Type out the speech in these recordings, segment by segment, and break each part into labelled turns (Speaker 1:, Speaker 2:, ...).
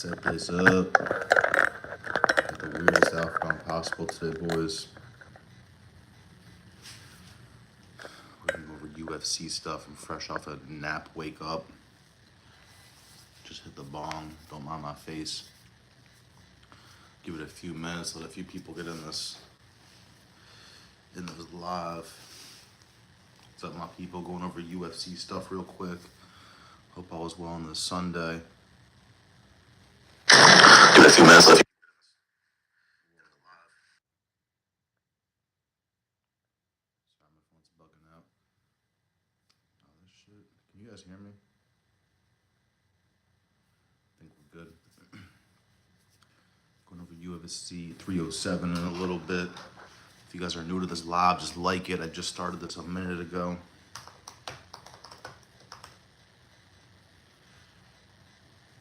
Speaker 1: Set place up. Got the weirdest outfit possible today, boys. We're going over UFC stuff. I'm fresh off a nap, wake up. Just hit the bong, don't mind my face. Give it a few minutes, let a few people get in this live. What's up, my people? Going over UFC stuff real quick. Hope all was well on this Sunday. Give it a few minutes, let Sorry, my phone's bugging out. Oh, this shit. Can you guys hear me? I think we're good. Going over UFC 307 in a little bit. If you guys are new to this live, just like it. I just started this a minute ago.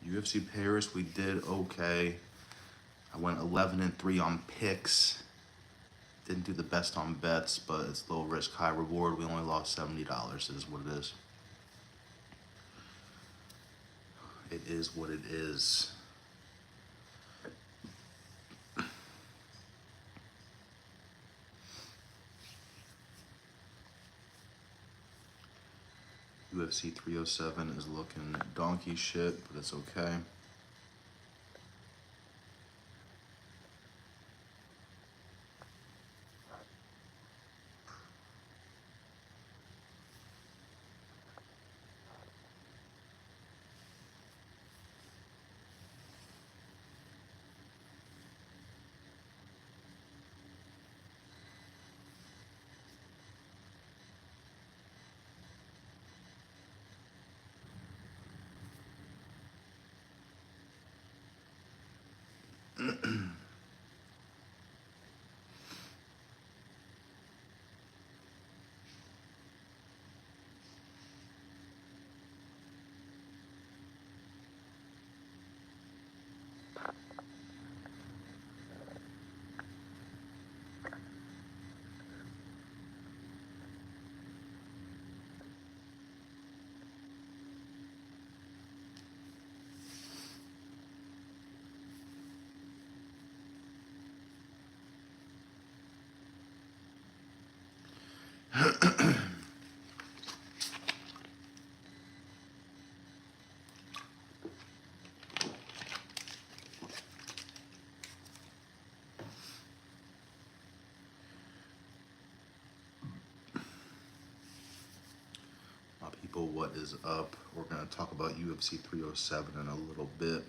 Speaker 1: UFC Paris, we did okay. I went 11-3 on picks. Didn't do the best on bets, but it's low risk, high reward. We only lost $70. It is what it is. It is what it is. UFC 307 is looking donkey shit, but it's okay. My people, what is up? We're going to talk about UFC 307 in a little bit.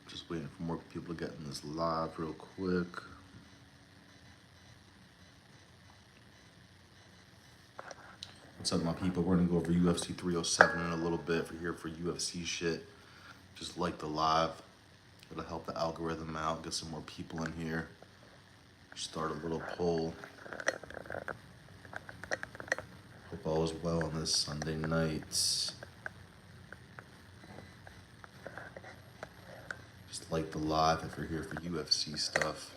Speaker 1: Just waiting for more people to get in this live real quick. What's up, my people? We're going to go over UFC 307 in a little bit. If you're here for UFC shit, just like the live. It'll help the algorithm out, get some more people in here. Start a little poll. Hope all is well on this Sunday night. Just like the live if you're here for UFC stuff.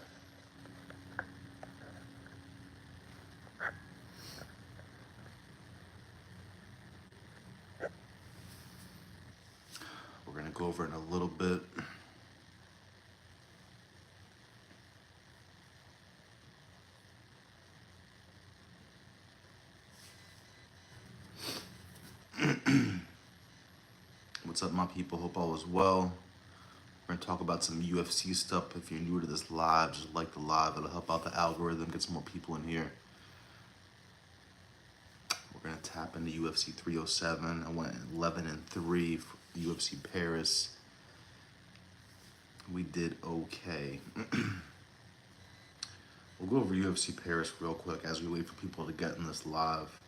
Speaker 1: We're going to go over it in a little bit. What's up, my people? Hope all is well. We're going to talk about some UFC stuff. If you're new to this live, just like the live. It'll help out the algorithm, get some more people in here. We're going to tap into UFC 307. I went 11-3 for UFC Paris. We did okay. We'll go over UFC Paris real quick as we wait for people to get in this live.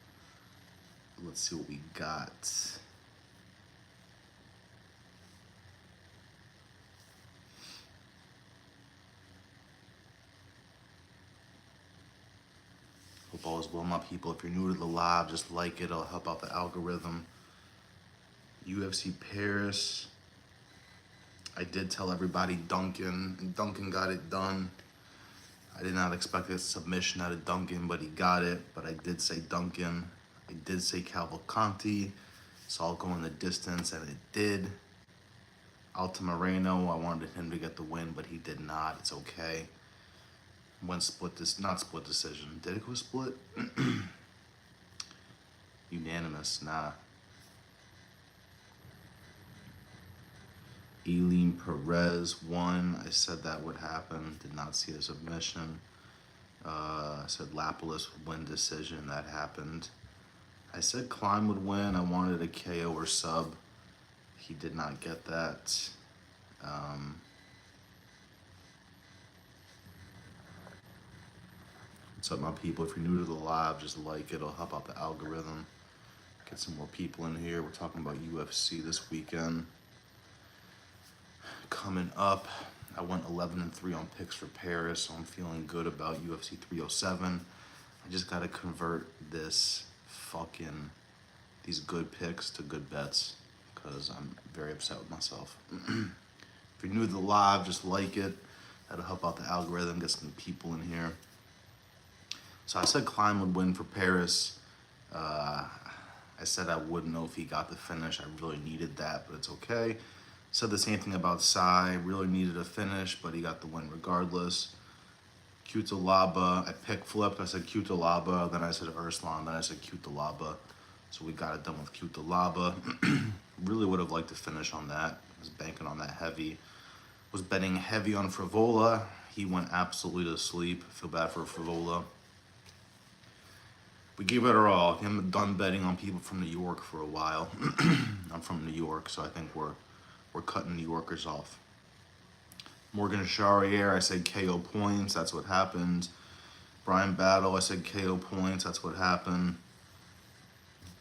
Speaker 1: Let's see what we got. Hope all is well, my people. If you're new to the live, just like it. It'll help out the algorithm. UFC Paris. I did tell everybody Duncan, and Duncan got it done. I did not expect a submission out of Duncan, but he got it. But I did say Duncan. I did say Cavalcanti. Saw it go in the distance, and it did. Alta Moreno, I wanted him to get the win, but he did not. It's okay. Went split this, not split decision. Did it go split? Unanimous, nah. Eileen Perez won. I said that would happen. Did not see a submission. I said Lapalus would win decision. That happened. I said Klein would win. I wanted a KO or sub. He did not get that. What's up, my people? If you're new to the live, just like it. It'll help out the algorithm. Get some more people in here. We're talking about UFC this weekend. Coming up, I went 11-3 on picks for Paris, so I'm feeling good about UFC 307. I just gotta convert these good picks to good bets, because I'm very upset with myself. If you're new to the live, just like it. That'll help out the algorithm, get some people in here. So I said Klein would win for Paris. I said I wouldn't know if he got the finish. I really needed that, but it's okay. Said the same thing about Sai. Really needed a finish, but he got the win regardless. Cutelaba, I pick flipped. I said Cutelaba, then I said Urslan, then I said Cutelaba. So we got it done with Cutelaba. Really would have liked to finish on that. I was banking on that heavy. Was betting heavy on Frivola. He went absolutely to sleep. I feel bad for Frivola. We gave it our all. I'm done betting on people from New York for a while. I'm from New York, so I think we're cutting New Yorkers off. Morgan Charrier, I said KO points. That's what happened. Brian Battle, I said KO points. That's what happened.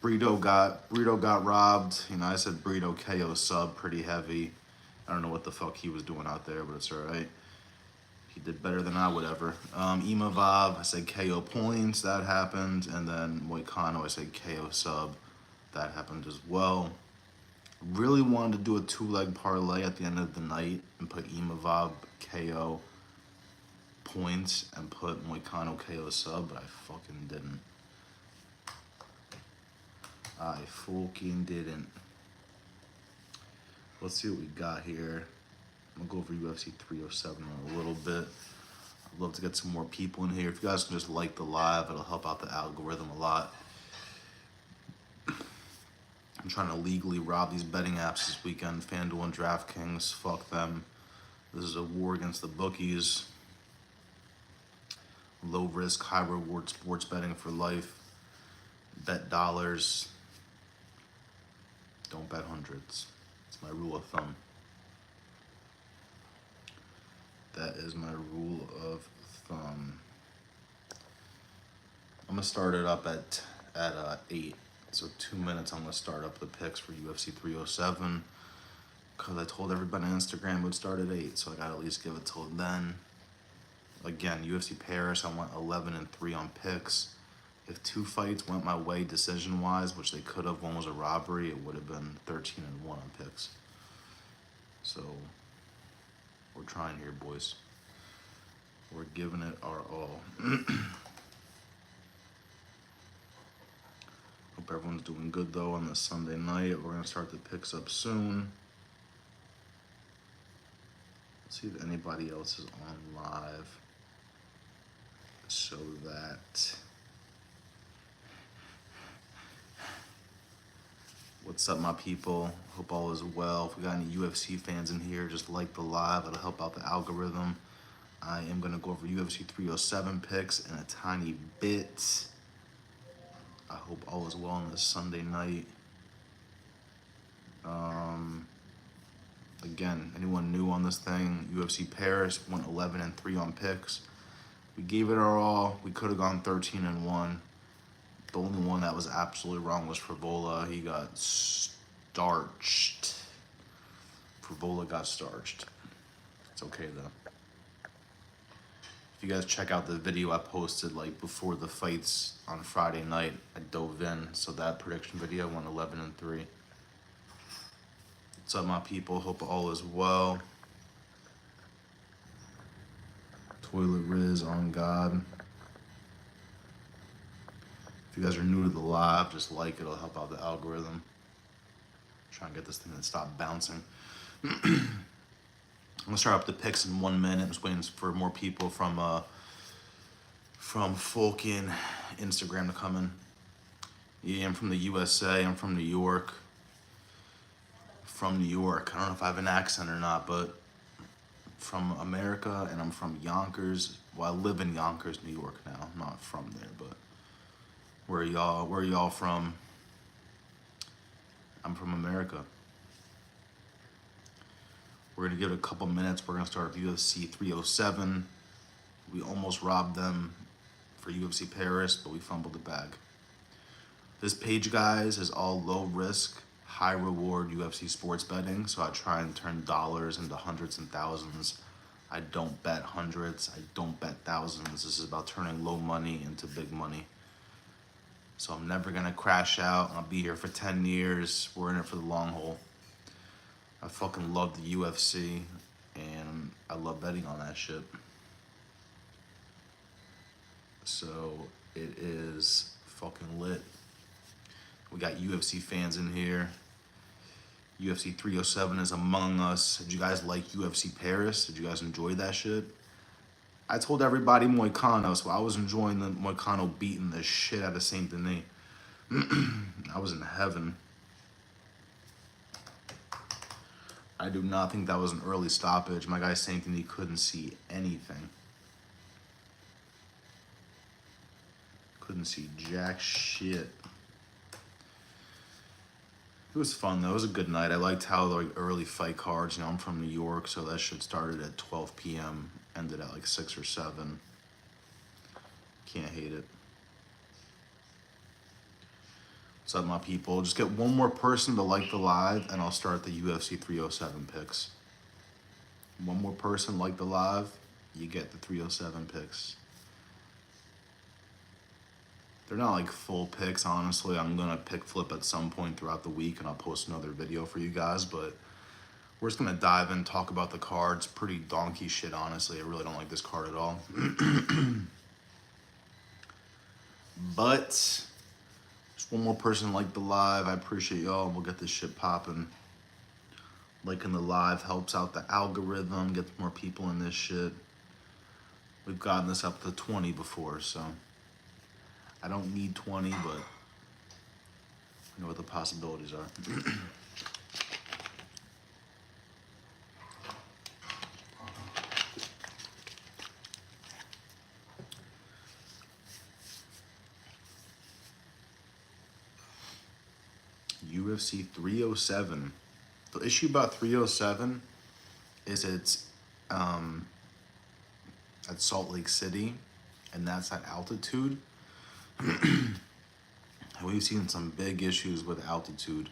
Speaker 1: Brito got robbed. You know, I said Brito KO sub pretty heavy. I don't know what the fuck he was doing out there, but it's all right. He did better than I would ever. Imavov, I said KO points. That happened. And then Moicano, I said KO sub. That happened as well. Really wanted to do a 2-leg parlay at the end of the night and put Imavov KO points and put Moicano KO sub, but I fucking didn't. I fucking didn't. Let's see what we got here. I'm gonna go over UFC 307 in a little bit. I'd love to get some more people in here. If you guys can just like the live, it'll help out the algorithm a lot. I'm trying to legally rob these betting apps this weekend. FanDuel and DraftKings, fuck them. This is a war against the bookies. Low risk, high reward sports betting for life. Bet dollars. Don't bet hundreds. It's my rule of thumb. That is my rule of thumb. I'm gonna start it up at 8. So 2 minutes, I'm gonna start up the picks for UFC 307. Cause I told everybody on Instagram it would start at 8, so I gotta at least give it till then. Again, UFC Paris, I went 11-3 on picks. If 2 fights went my way decision-wise, which they could have, one was a robbery, it would have been 13-1 on picks. So we're trying here, boys. We're giving it our all. Hope everyone's doing good though on this Sunday night. We're gonna start the picks up soon. Let's see if anybody else is on live so that. What's up, my people? Hope all is well. If we got any UFC fans in here, just like the live. It'll help out the algorithm. I am going to go over UFC 307 picks in a tiny bit. I hope all is well on this Sunday night. Again, anyone new on this thing, UFC Paris went 11-3 on picks. We gave it our all. We could have gone 13-1. The only one that was absolutely wrong was Frivola. He got starched. Frivola got starched. It's okay though. If you guys check out the video I posted like before the fights on Friday night, I dove in. So that prediction video went 11-3. What's up, my people? Hope all is well. Toilet Riz on God. If you guys are new to the live, just like it. It'll help out the algorithm. Try and get this thing to stop bouncing. I'm gonna start up the picks in 1 minute. I'm just waiting for more people from fucking Instagram to come in. Yeah, I'm from the USA. I'm from New York. From New York. I don't know if I have an accent or not, but from America, and I'm from Yonkers. Well, I live in Yonkers, New York now. I'm not from there, but where are y'all from? I'm from America. We're gonna give it a couple minutes. We're gonna start with UFC 307. We almost robbed them for UFC Paris, but we fumbled the bag. This page, guys, is all low risk, high reward UFC sports betting. So I try and turn dollars into hundreds and thousands. I don't bet hundreds. I don't bet thousands. This is about turning low money into big money. So I'm never gonna crash out. I'll be here for 10 years. We're in it for the long haul. I fucking love the UFC, and I love betting on that shit. So it is fucking lit. We got UFC fans in here. UFC 307 is among us. Did you guys like UFC Paris? Did you guys enjoy that shit? I told everybody Moicano, so I was enjoying the Moicano beating the shit out of Saint Denis. I was in heaven. I do not think that was an early stoppage. My guy Saint Denis couldn't see anything. Couldn't see jack shit. It was fun though. It was a good night. I liked how the early fight cards. I'm from New York, so that shit started at 12 p.m. ended at like 6 or 7. Can't hate it. What's up, my people? Just get one more person to like the live, and I'll start the UFC 307 picks. One more person like the live, you get the 307 picks. They're not like full picks, honestly. I'm gonna pick flip at some point throughout the week, and I'll post another video for you guys, but we're just gonna dive in, talk about the cards. Pretty donkey shit, honestly. I really don't like this card at all. But just one more person like the live. I appreciate y'all. We'll get this shit popping. Liking the live helps out the algorithm, gets more people in this shit. We've gotten this up to 20 before, so I don't need 20, but I know what the possibilities are. UFC 307. The issue about 307 is it's at Salt Lake City, and that's at altitude. We've seen some big issues with altitude.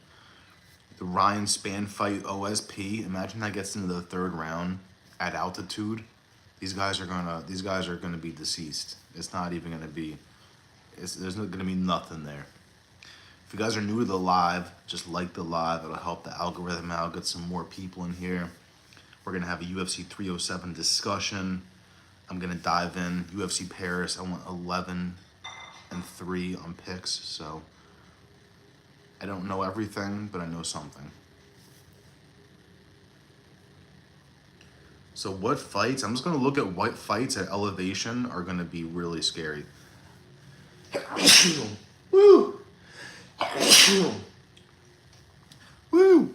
Speaker 1: The Ryan Spann fight OSP. Imagine that gets into the 3rd round at altitude. These guys are gonna be deceased. It's not even gonna be. There's not gonna be nothing there. If you guys are new to the live, just like the live. It'll help the algorithm out, get some more people in here. We're going to have a UFC 307 discussion. I'm going to dive in. UFC Paris, I went 11-3 on picks, so I don't know everything, but I know something. So what fights? I'm just going to look at what fights at elevation are going to be really scary. Woo! Woo!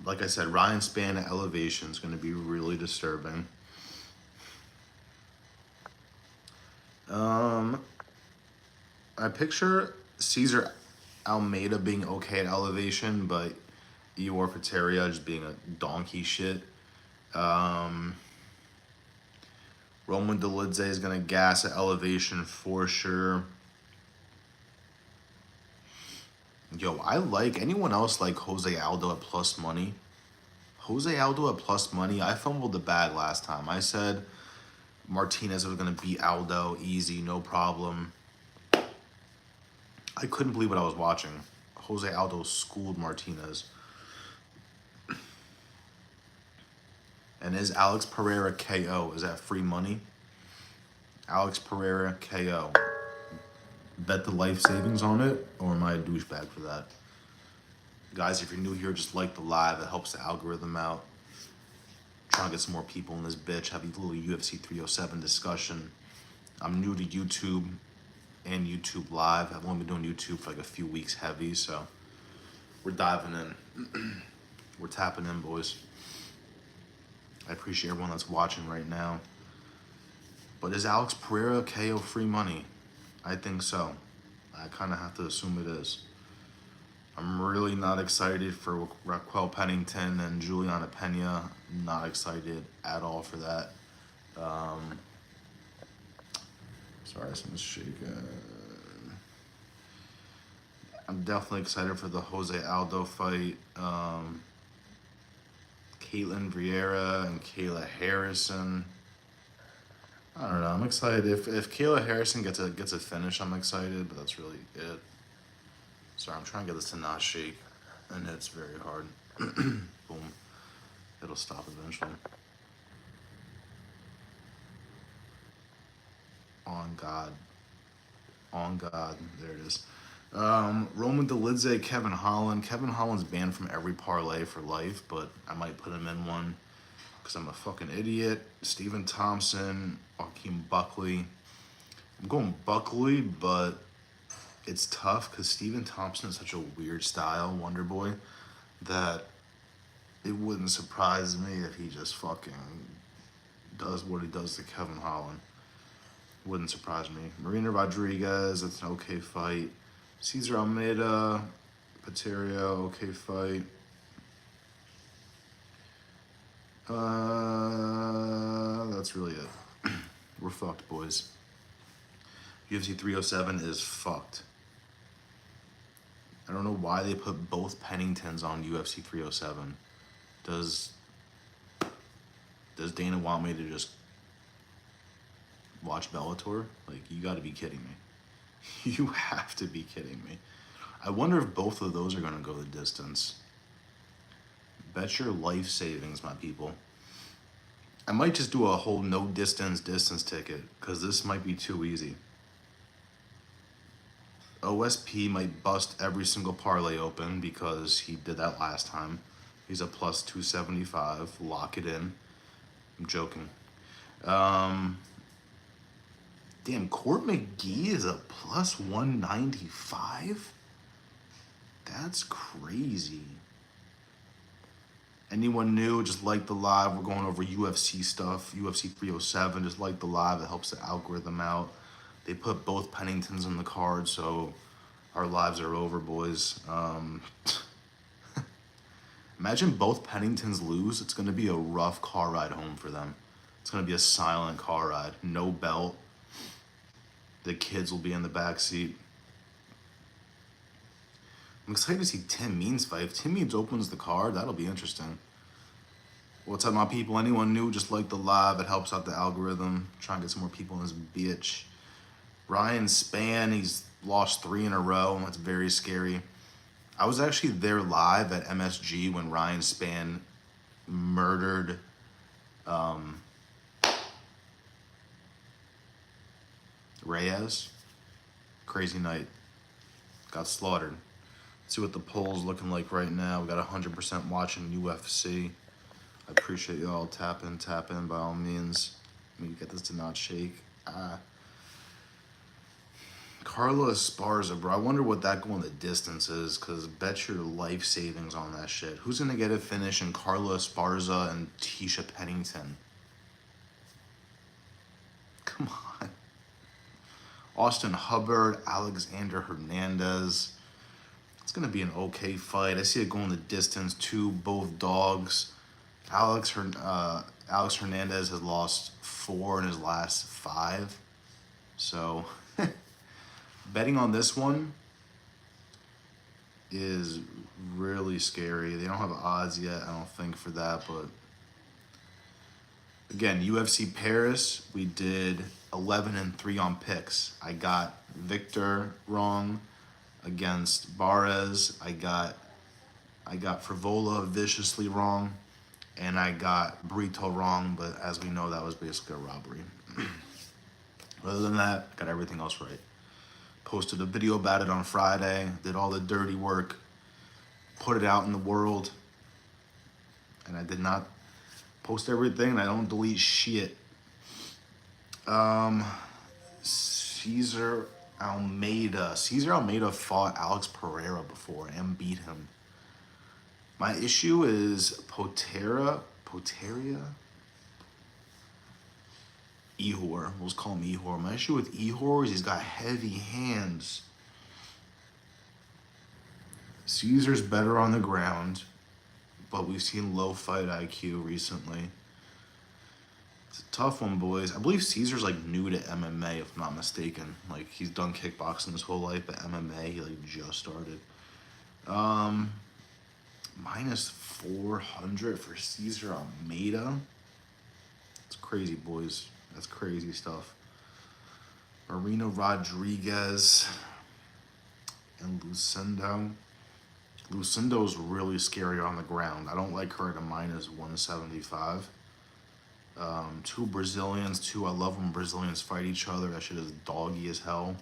Speaker 1: Like I said, Ryan Spann at elevation is going to be really disturbing. I picture Cesar Almeida being okay at elevation, but Ior Pateria just being a donkey shit. Roman Dolidze is going to gas at elevation for sure. Yo, I like anyone else like Jose Aldo at plus money. Jose Aldo at plus money. I fumbled the bag last time. I said Martinez was going to beat Aldo easy, no problem. I couldn't believe what I was watching. Jose Aldo schooled Martinez. And is Alex Pereira KO? Is that free money? Alex Pereira KO. Bet the life savings on it, or am I a douchebag for that? Guys, if you're new here, just like the live. It helps the algorithm out. Trying to get some more people in this bitch. Have a little UFC 307 discussion. I'm new to YouTube and YouTube Live. I've only been doing YouTube for like a few weeks heavy, so we're diving in. We're tapping in, boys. I appreciate everyone that's watching right now. But is Alex Pereira KO free money? I think so. I kind of have to assume it is. I'm really not excited for Raquel Pennington and Juliana Pena. Not excited at all for that. Sorry, something's shaking. I'm definitely excited for the Jose Aldo fight. Caitlin Vieira and Kayla Harrison. I don't know. I'm excited. If Kayla Harrison gets a finish, I'm excited. But that's really it. Sorry, I'm trying to get this to not shake, and it's very hard. Boom. It'll stop eventually. On God. On God. There it is. Roman Dolidze, Kevin Holland. Kevin Holland's banned from every parlay for life, but I might put him in one because I'm a fucking idiot. Stephen Thompson, Joaquin Buckley. I'm going Buckley, but it's tough because Stephen Thompson is such a weird style, Wonder Boy, that it wouldn't surprise me if he just fucking does what he does to Kevin Holland. Wouldn't surprise me. Marina Rodriguez, it's an okay fight. Cesar Almeida, Pateria, okay fight. That's really it. We're fucked, boys. UFC 307 is fucked. I don't know why they put both Penningtons on UFC 307. Does Dana want me to just watch Bellator? Like, you gotta be kidding me. You have to be kidding me. I wonder if both of those are gonna go the distance. Bet your life savings, my people. I might just do a whole no distance ticket, because this might be too easy. OSP might bust every single parlay open because he did that last time. He's a plus 275. Lock it in. I'm joking. Damn, Court McGee is a plus 195? That's crazy. Anyone new, just like the live. We're going over UFC stuff, UFC 307. Just like the live. It helps the algorithm out. They put both Penningtons in the card, so our lives are over, boys. Imagine both Penningtons lose. It's going to be a rough car ride home for them. It's going to be a silent car ride. No belt. The kids will be in the back seat. I'm excited to see Tim Means fight. If Tim Means opens the card, that'll be interesting. What's up, my people? Anyone new, just like the live. It helps out the algorithm. Try and get some more people in this bitch. Ryan Spann, he's lost 3 in a row. That's very scary. I was actually there live at MSG when Ryan Spann murdered Reyes. Crazy night. Got slaughtered. Let's see what the poll's looking like right now. We got 100% watching UFC. I appreciate y'all. Tap in by all means. Let me get this to not shake. Carla Esparza, bro. I wonder what that going the distance is, because bet your life savings on that shit. Who's going to get a finish in Carla Esparza and Tisha Pennington? Come on. Austin Hubbard, Alexander Hernandez. It's going to be an okay fight. I see it going the distance too. Both dogs. Alex Hernandez has lost 4 in his last 5. So betting on this one is really scary. They don't have odds yet, I don't think, for that. But again, UFC Paris, we did 11-3 on picks. I got Victor wrong against Barres. I got Frivola viciously wrong, and I got Brito wrong, but as we know, that was basically a robbery. Other than that, got everything else right. Posted a video about it on Friday, did all the dirty work. put it out in the world. And I did not post everything, and I don't delete shit. Cesar Almeida. Cesar Almeida fought Alex Pereira before and beat him. My issue is Poteria? Ihor. Let's call him Ihor. My issue with Ihor is he's got heavy hands. Caesar's better on the ground, but we've seen low fight IQ recently. It's a tough one, boys. I believe Caesar's like new to MMA, if I'm not mistaken. Like he's done kickboxing his whole life, but MMA he like just started. Minus 400 for Cesar Almeida. It's crazy, boys. That's crazy stuff. Marina Rodriguez and Lucindo. Lucindo's really scary on the ground. I don't like her at a minus 175. Two Brazilians, I love when Brazilians fight each other. That shit is doggy as hell.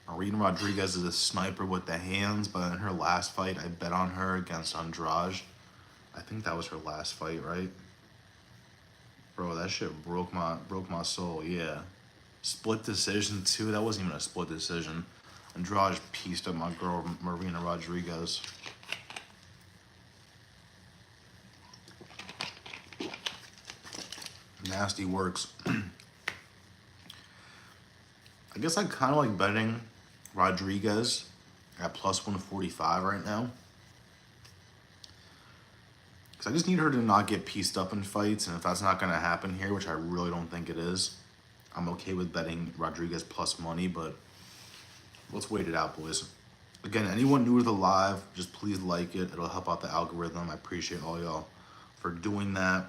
Speaker 1: Marina Rodriguez is a sniper with the hands, but in her last fight, I bet on her against Andrade. I think that was her last fight, right? Bro, that shit broke my soul, yeah. Split decision too, that wasn't even a split decision. Andrade pieced up my girl, Marina Rodriguez. Nasty works. I guess I kind of like betting Rodriguez at plus 145 right now. Because I just need her to not get pieced up in fights, and if that's not going to happen here, which I really don't think it is, I'm okay with betting Rodriguez plus money, but let's wait it out, boys. Again, anyone new to the live, just please like it. It'll help out the algorithm. I appreciate all y'all for doing that.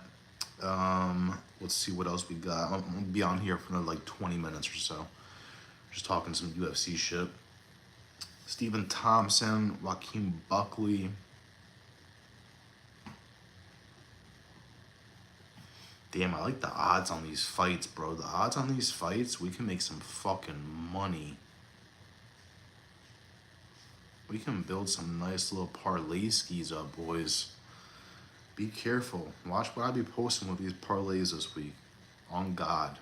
Speaker 1: Let's see what else we got. I'm gonna be on here for another like 20 minutes or so. Just talking some UFC shit. Stephen Thompson, Joaquin Buckley. Damn, I like the odds on these fights, bro. The odds on these fights, we can make some fucking money. We can build some nice little parlay skis up, boys. Be careful. Watch what I be posting with these parlays this week. On God.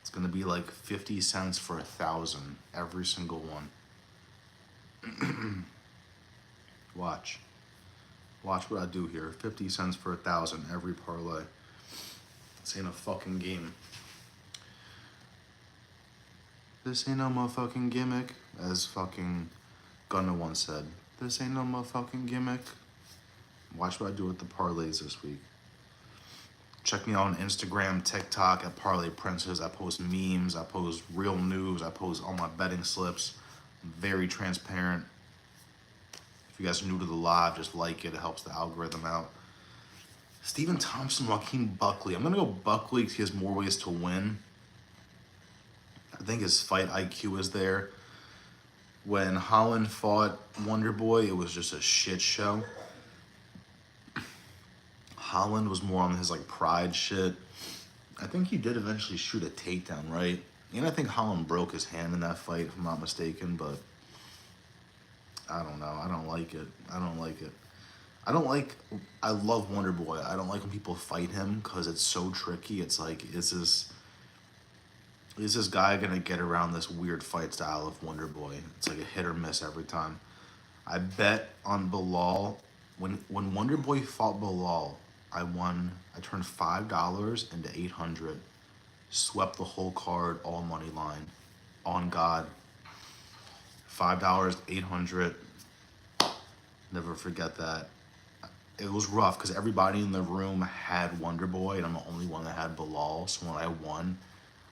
Speaker 1: It's gonna be like 50 cents for 1,000. Every single one. Watch. Watch what I do here. 50 cents for 1,000 every parlay. This ain't a fucking game. This ain't no motherfucking gimmick, as fucking Gunna once said. This ain't no motherfucking gimmick. Watch what I do with the parlays this week. Check me out on Instagram, TikTok at Parlay Princes. I post memes, I post real news, I post all my betting slips. I'm very transparent. If you guys are new to the live, just like it. It helps the algorithm out. Stephen Thompson, Joaquin Buckley. I'm going to go Buckley because he has more ways to win. I think his fight IQ is there. When Holland fought Wonderboy, it was just a shit show. Holland was more on his like pride shit. I think he did eventually shoot a takedown, right? And I think Holland broke his hand in that fight, if I'm not mistaken, but I don't know. I don't like it. I love Wonderboy. I don't like when people fight him because it's so tricky. It's like, is this guy gonna get around this weird fight style of Wonderboy? It's like a hit or miss every time. I bet on Bilal. When Wonderboy fought Bilal, I turned $5 into 800. Swept the whole card, all money line. On God. $5, 800. Never forget that. It was rough because everybody in the room had Wonderboy and I'm the only one that had Bilal. So when I won,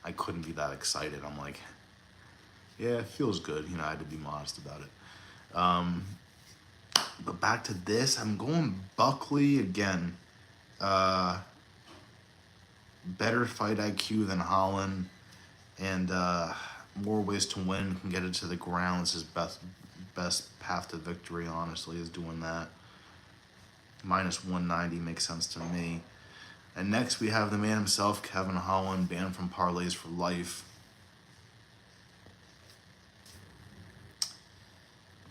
Speaker 1: I couldn't be that excited. I'm like, yeah, it feels good. You know, I had to be modest about it. But back to this, I'm going Buckley again. Better fight IQ than Holland, and more ways to win. Can get it to the ground. This is best path to victory, honestly, is doing that. Minus 190 makes sense to me. And next we have the man himself, Kevin Holland, banned from parlays for life.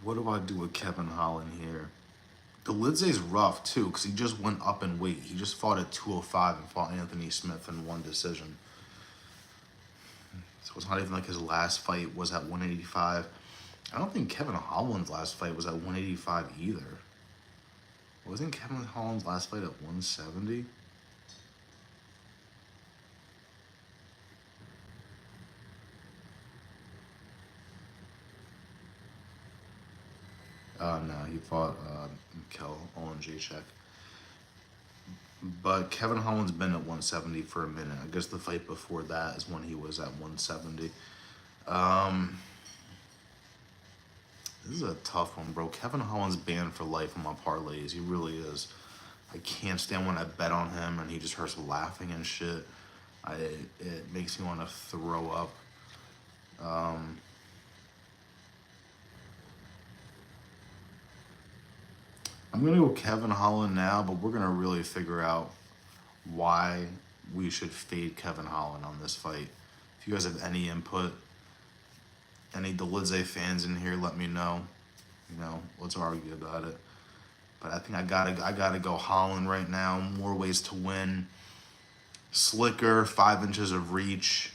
Speaker 1: What do I do with Kevin Holland here? The Lidzay's rough too, because he just went up in weight. He just fought at 205 and fought Anthony Smith in one decision. So it's not even like his last fight was at 185. I don't think Kevin Holland's last fight was at 185 either. Wasn't Kevin Holland's last fight at 170? No, he fought Mikel Olenjacek. But Kevin Holland's been at 170 for a minute. I guess the fight before that is when he was at 170. This is a tough one, bro. Kevin Holland's banned for life on my parlays. He really is. I can't stand when I bet on him and he just starts laughing and shit. It makes me want to throw up. I'm going to go Kevin Holland now, but we're going to really figure out why we should fade Kevin Holland on this fight. If you guys have any input, any Delize fans in here, let me know. You know, let's argue about it. But I think I gotta go Holland right now. More ways to win. Slicker, 5 inches of reach.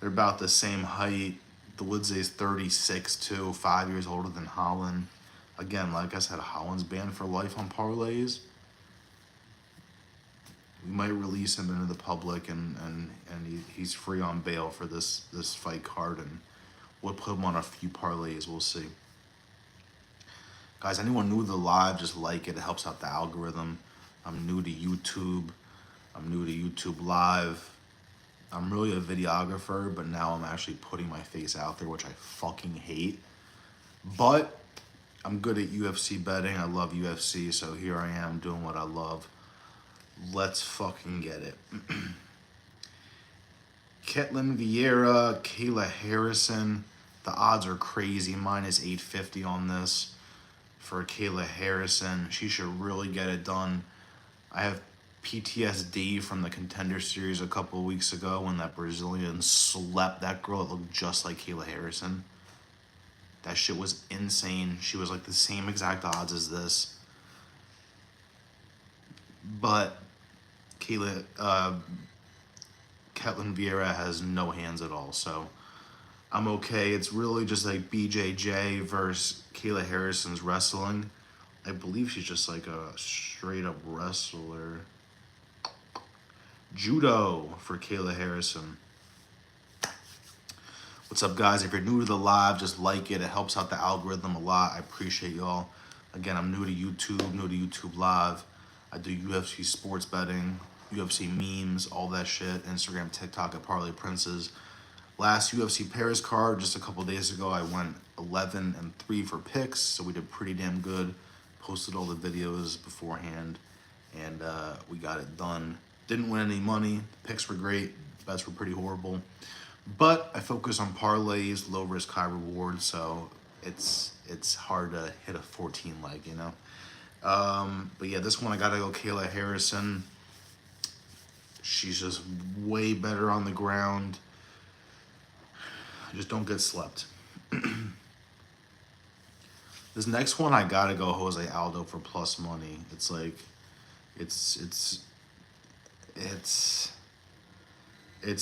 Speaker 1: They're about the same height. Delize is 36 too, 5 years older than Holland. Again, like I said, Holland's banned for life on parlays. We might release him into the public and he's free on bail for this fight card, and we'll put him on a few parlays. We'll see. Guys, anyone new to the live, just like it. It helps out the algorithm. I'm new to YouTube. I'm new to YouTube Live. I'm really a videographer, but now I'm actually putting my face out there, which I fucking hate. But I'm good at UFC betting. I love UFC, so here I am doing what I love. Let's fucking get it. Ketlin Vieira, Kayla Harrison. The odds are crazy. Minus 850 on this for Kayla Harrison. She should really get it done. I have PTSD from the Contender Series a couple of weeks ago when that Brazilian slept that girl that looked just like Kayla Harrison. That shit was insane. She was like the same exact odds as this. But Ketlin Vieira has no hands at all, so I'm okay. It's really just like BJJ versus Kayla Harrison's wrestling. I believe she's just like a straight up wrestler. Judo for Kayla Harrison. What's up, guys? If you're new to the live, just like it. It helps out the algorithm a lot. I appreciate y'all. Again, I'm new to YouTube Live. I do UFC sports betting, UFC memes, all that shit. Instagram, TikTok at Parlay Princes. Last UFC Paris card, just a couple days ago, I went 11-3 for picks, so we did pretty damn good. Posted all the videos beforehand, and we got it done. Didn't win any money. Picks were great. Bets were pretty horrible. But I focus on parlays, low risk, high reward, so it's hard to hit a 14 leg, you know? But yeah, this one I gotta go Kayla Harrison. She's just way better on the ground. Just don't get slept. This next one I gotta go Jose Aldo for plus money. It's like, it's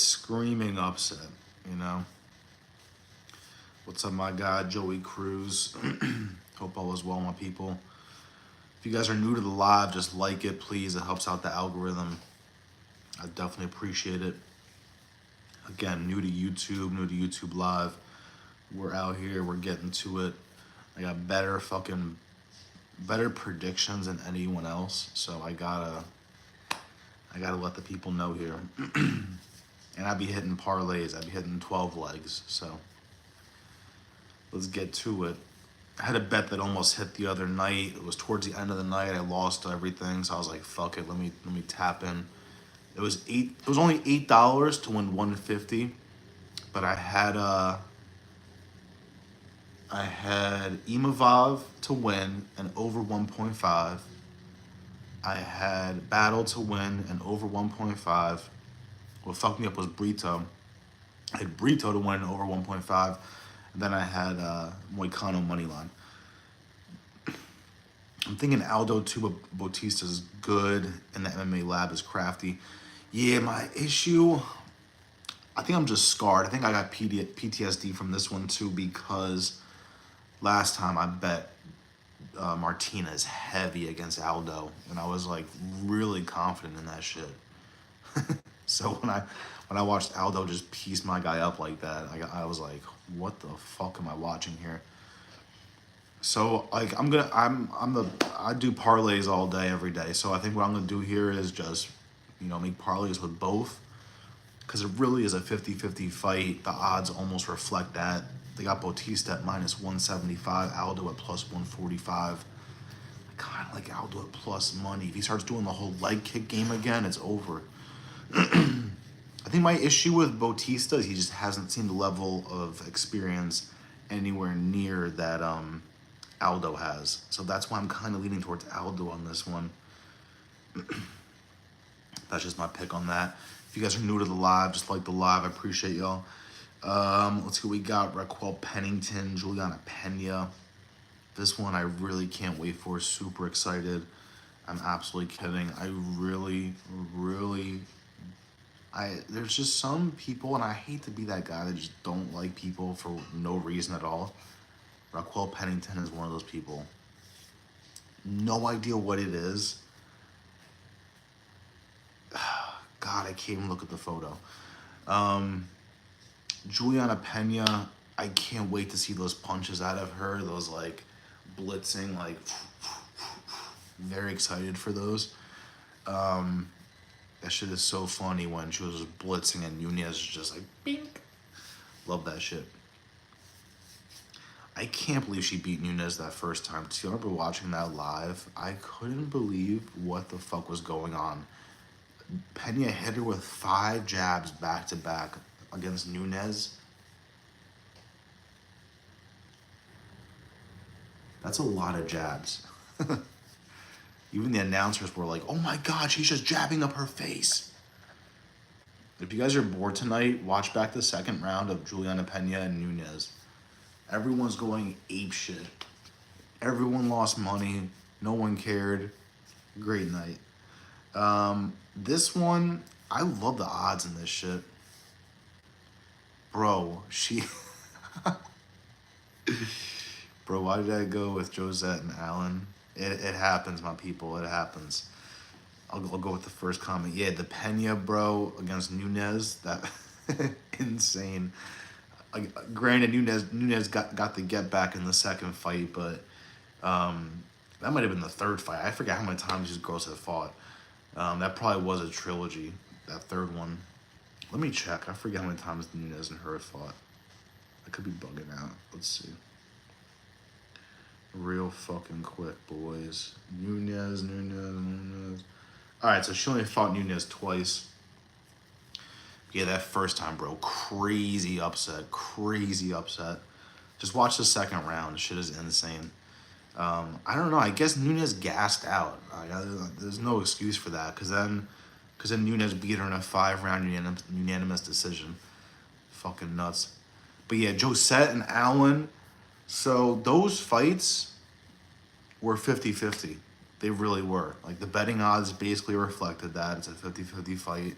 Speaker 1: screaming upset, you know? What's up, my guy, Joey Cruz? Hope all is well, my people. If you guys are new to the live, just like it, please. It helps out the algorithm. I definitely appreciate it. Again, new to YouTube Live. We're out here, we're getting to it. I got better predictions than anyone else, so I gotta let the people know here. And I'd be hitting parlays. I'd be hitting 12 legs. So let's get to it. I had a bet that almost hit the other night. It was towards the end of the night. I lost everything, so I was like, "Fuck it, let me tap in." It was only $8 to win 150, but I had Imavov to win and over 1.5. I had Battle to win and over 1.5. What fucked me up was Brito. I had Brito to win over 1.5. And then I had Moicano money line. I'm thinking Aldo too, but Bautista's good, and the MMA lab is crafty. Yeah, my issue, I think I'm just scarred. I think I got PTSD from this one too because last time I bet Martinez heavy against Aldo, and I was like really confident in that shit. So when I watched Aldo just piece my guy up like that, I was like, what the fuck am I watching here? So like I do parlays all day every day. So I think what I'm gonna do here is just make parlays with both because it really is a 50-50 fight. The odds almost reflect that. They got Bautista at -175, Aldo at +145. I kind of like Aldo at plus money. If he starts doing the whole leg kick game again, it's over. I think my issue with Bautista is he just hasn't seen the level of experience anywhere near that Aldo has. So that's why I'm kind of leaning towards Aldo on this one. That's just my pick on that. If you guys are new to the live, just like the live, I appreciate y'all. Let's see what we got. Raquel Pennington, Juliana Pena. This one I really can't wait for. Super excited. I'm absolutely kidding. I really, there's just some people, and I hate to be that guy that just don't like people for no reason at all. Raquel Pennington is one of those people. No idea what it is. God, I can't even look at the photo. Juliana Pena, I can't wait to see those punches out of her. Those like blitzing, like very excited for those. That shit is so funny when she was blitzing and Nunez was just like bink. Love that shit. I can't believe she beat Nunez that first time too. I remember watching that live. I couldn't believe what the fuck was going on. Pena hit her with 5 jabs back to back against Nunez. That's a lot of jabs. Even the announcers were like, oh my God, she's just jabbing up her face. If you guys are bored tonight, watch back the second round of Juliana Pena and Nunez. Everyone's going ape shit. Everyone lost money. No one cared. Great night. This one, I love the odds in this shit. Bro, Bro, why did I go with Josette and Allen? It happens, my people. It happens. I'll go with the first comment. Yeah, the Pena, bro, against Nunez. That insane. Granted, Nunez got the get back in the second fight, but that might have been the third fight. I forget how many times these girls have fought. That probably was a trilogy, that third one. Let me check. I forget how many times Nunez and her have fought. I could be bugging out. Let's see. Real fucking quick, boys. Nunez. All right, so she only fought Nunez twice. Yeah, that first time, bro. Crazy upset. Just watch the second round. Shit is insane. I don't know. I guess Nunez gassed out. There's no excuse for that. Because then Nunez beat her in a 5-round unanimous decision. Fucking nuts. But yeah, Josette and Allen. So those fights were 50-50. They really were. Like the betting odds basically reflected that. It's a 50-50 fight.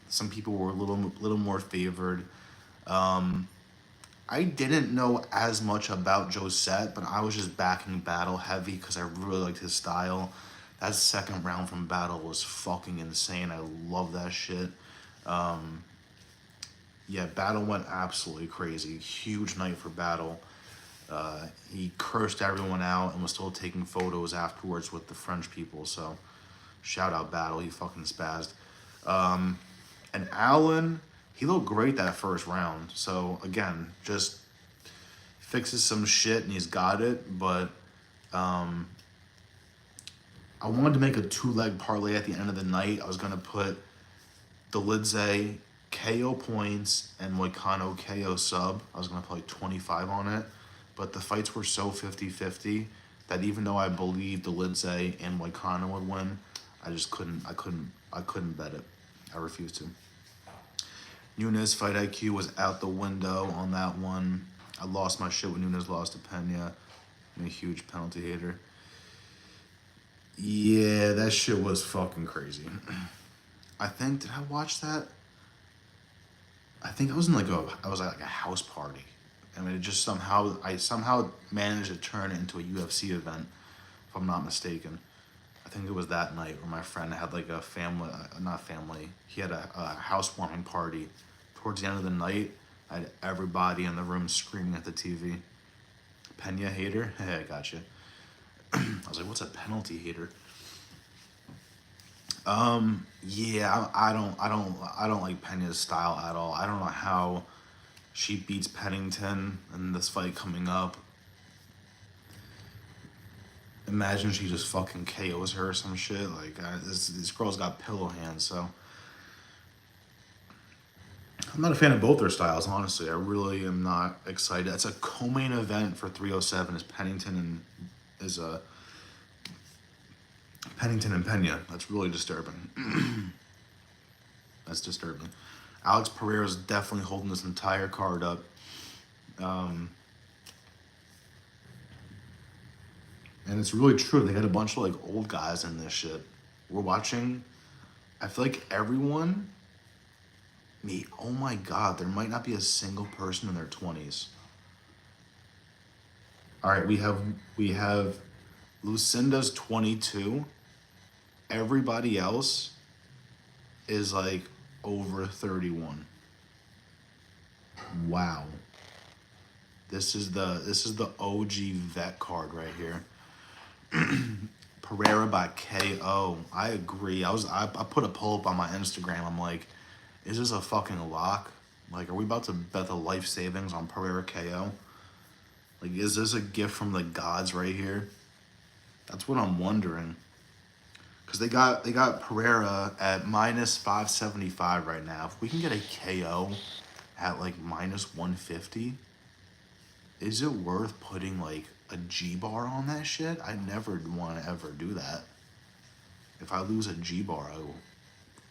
Speaker 1: Some people were a little more favored. I didn't know as much about Josette, but I was just backing Battle heavy because I really liked his style. That second round from Battle was fucking insane. I love that shit. Yeah, Battle went absolutely crazy. Huge night for Battle. He cursed everyone out and was still taking photos afterwards with the French people. So, shout out Battle. He fucking spazzed. And Allen, he looked great that first round. So, again, just fixes some shit and he's got it. But I wanted to make a 2-leg parlay at the end of the night. I was going to put Dolidze KO points and Moicano KO sub. I was going to put like 25 on it. But the fights were so 50-50 that even though I believed Dolidze and Moicano would win, I just couldn't bet it. I refused to. Nunez fight IQ was out the window on that one. I lost my shit when Nunez lost to Pena. I'm a huge penalty hater. Yeah, that shit was fucking crazy. I think, did I watch that? I think I was in like I was at like a house party. I mean, it just I somehow managed to turn it into a UFC event, if I'm not mistaken. I think it was that night where my friend had like a family, not family, he had a housewarming party. Towards the end of the night, I had everybody in the room screaming at the TV. Pena hater? Hey, I got you. I was like, what's a penalty hater? Yeah, I don't like Pena's style at all. I don't know how she beats Pennington in this fight coming up. Imagine she just fucking KOs her or some shit. Like, this girl's got pillow hands, so. I'm not a fan of both their styles, honestly. I really am not excited. It's a co-main event for 307 is Pennington and Pena. That's really disturbing. That's disturbing. Alex Pereira is definitely holding this entire card up. And it's really true. They got a bunch of like old guys in this shit. We're watching. I feel like everyone. Me. Oh my god, there might not be a single person in their 20s. All right, we have Lucinda's 22. Everybody else is like over 31. Wow. This is the OG vet card right here. Pereira by KO. I agree. I put a poll up on my Instagram. I'm like, is this a fucking lock? Like, are we about to bet the life savings on Pereira KO? Like, is this a gift from the gods right here? That's what I'm wondering. Cause they got Pereira at minus 575 right now. If we can get a KO at like minus 150, is it worth putting like a G bar on that shit? I never want to ever do that. If I lose a G bar, I will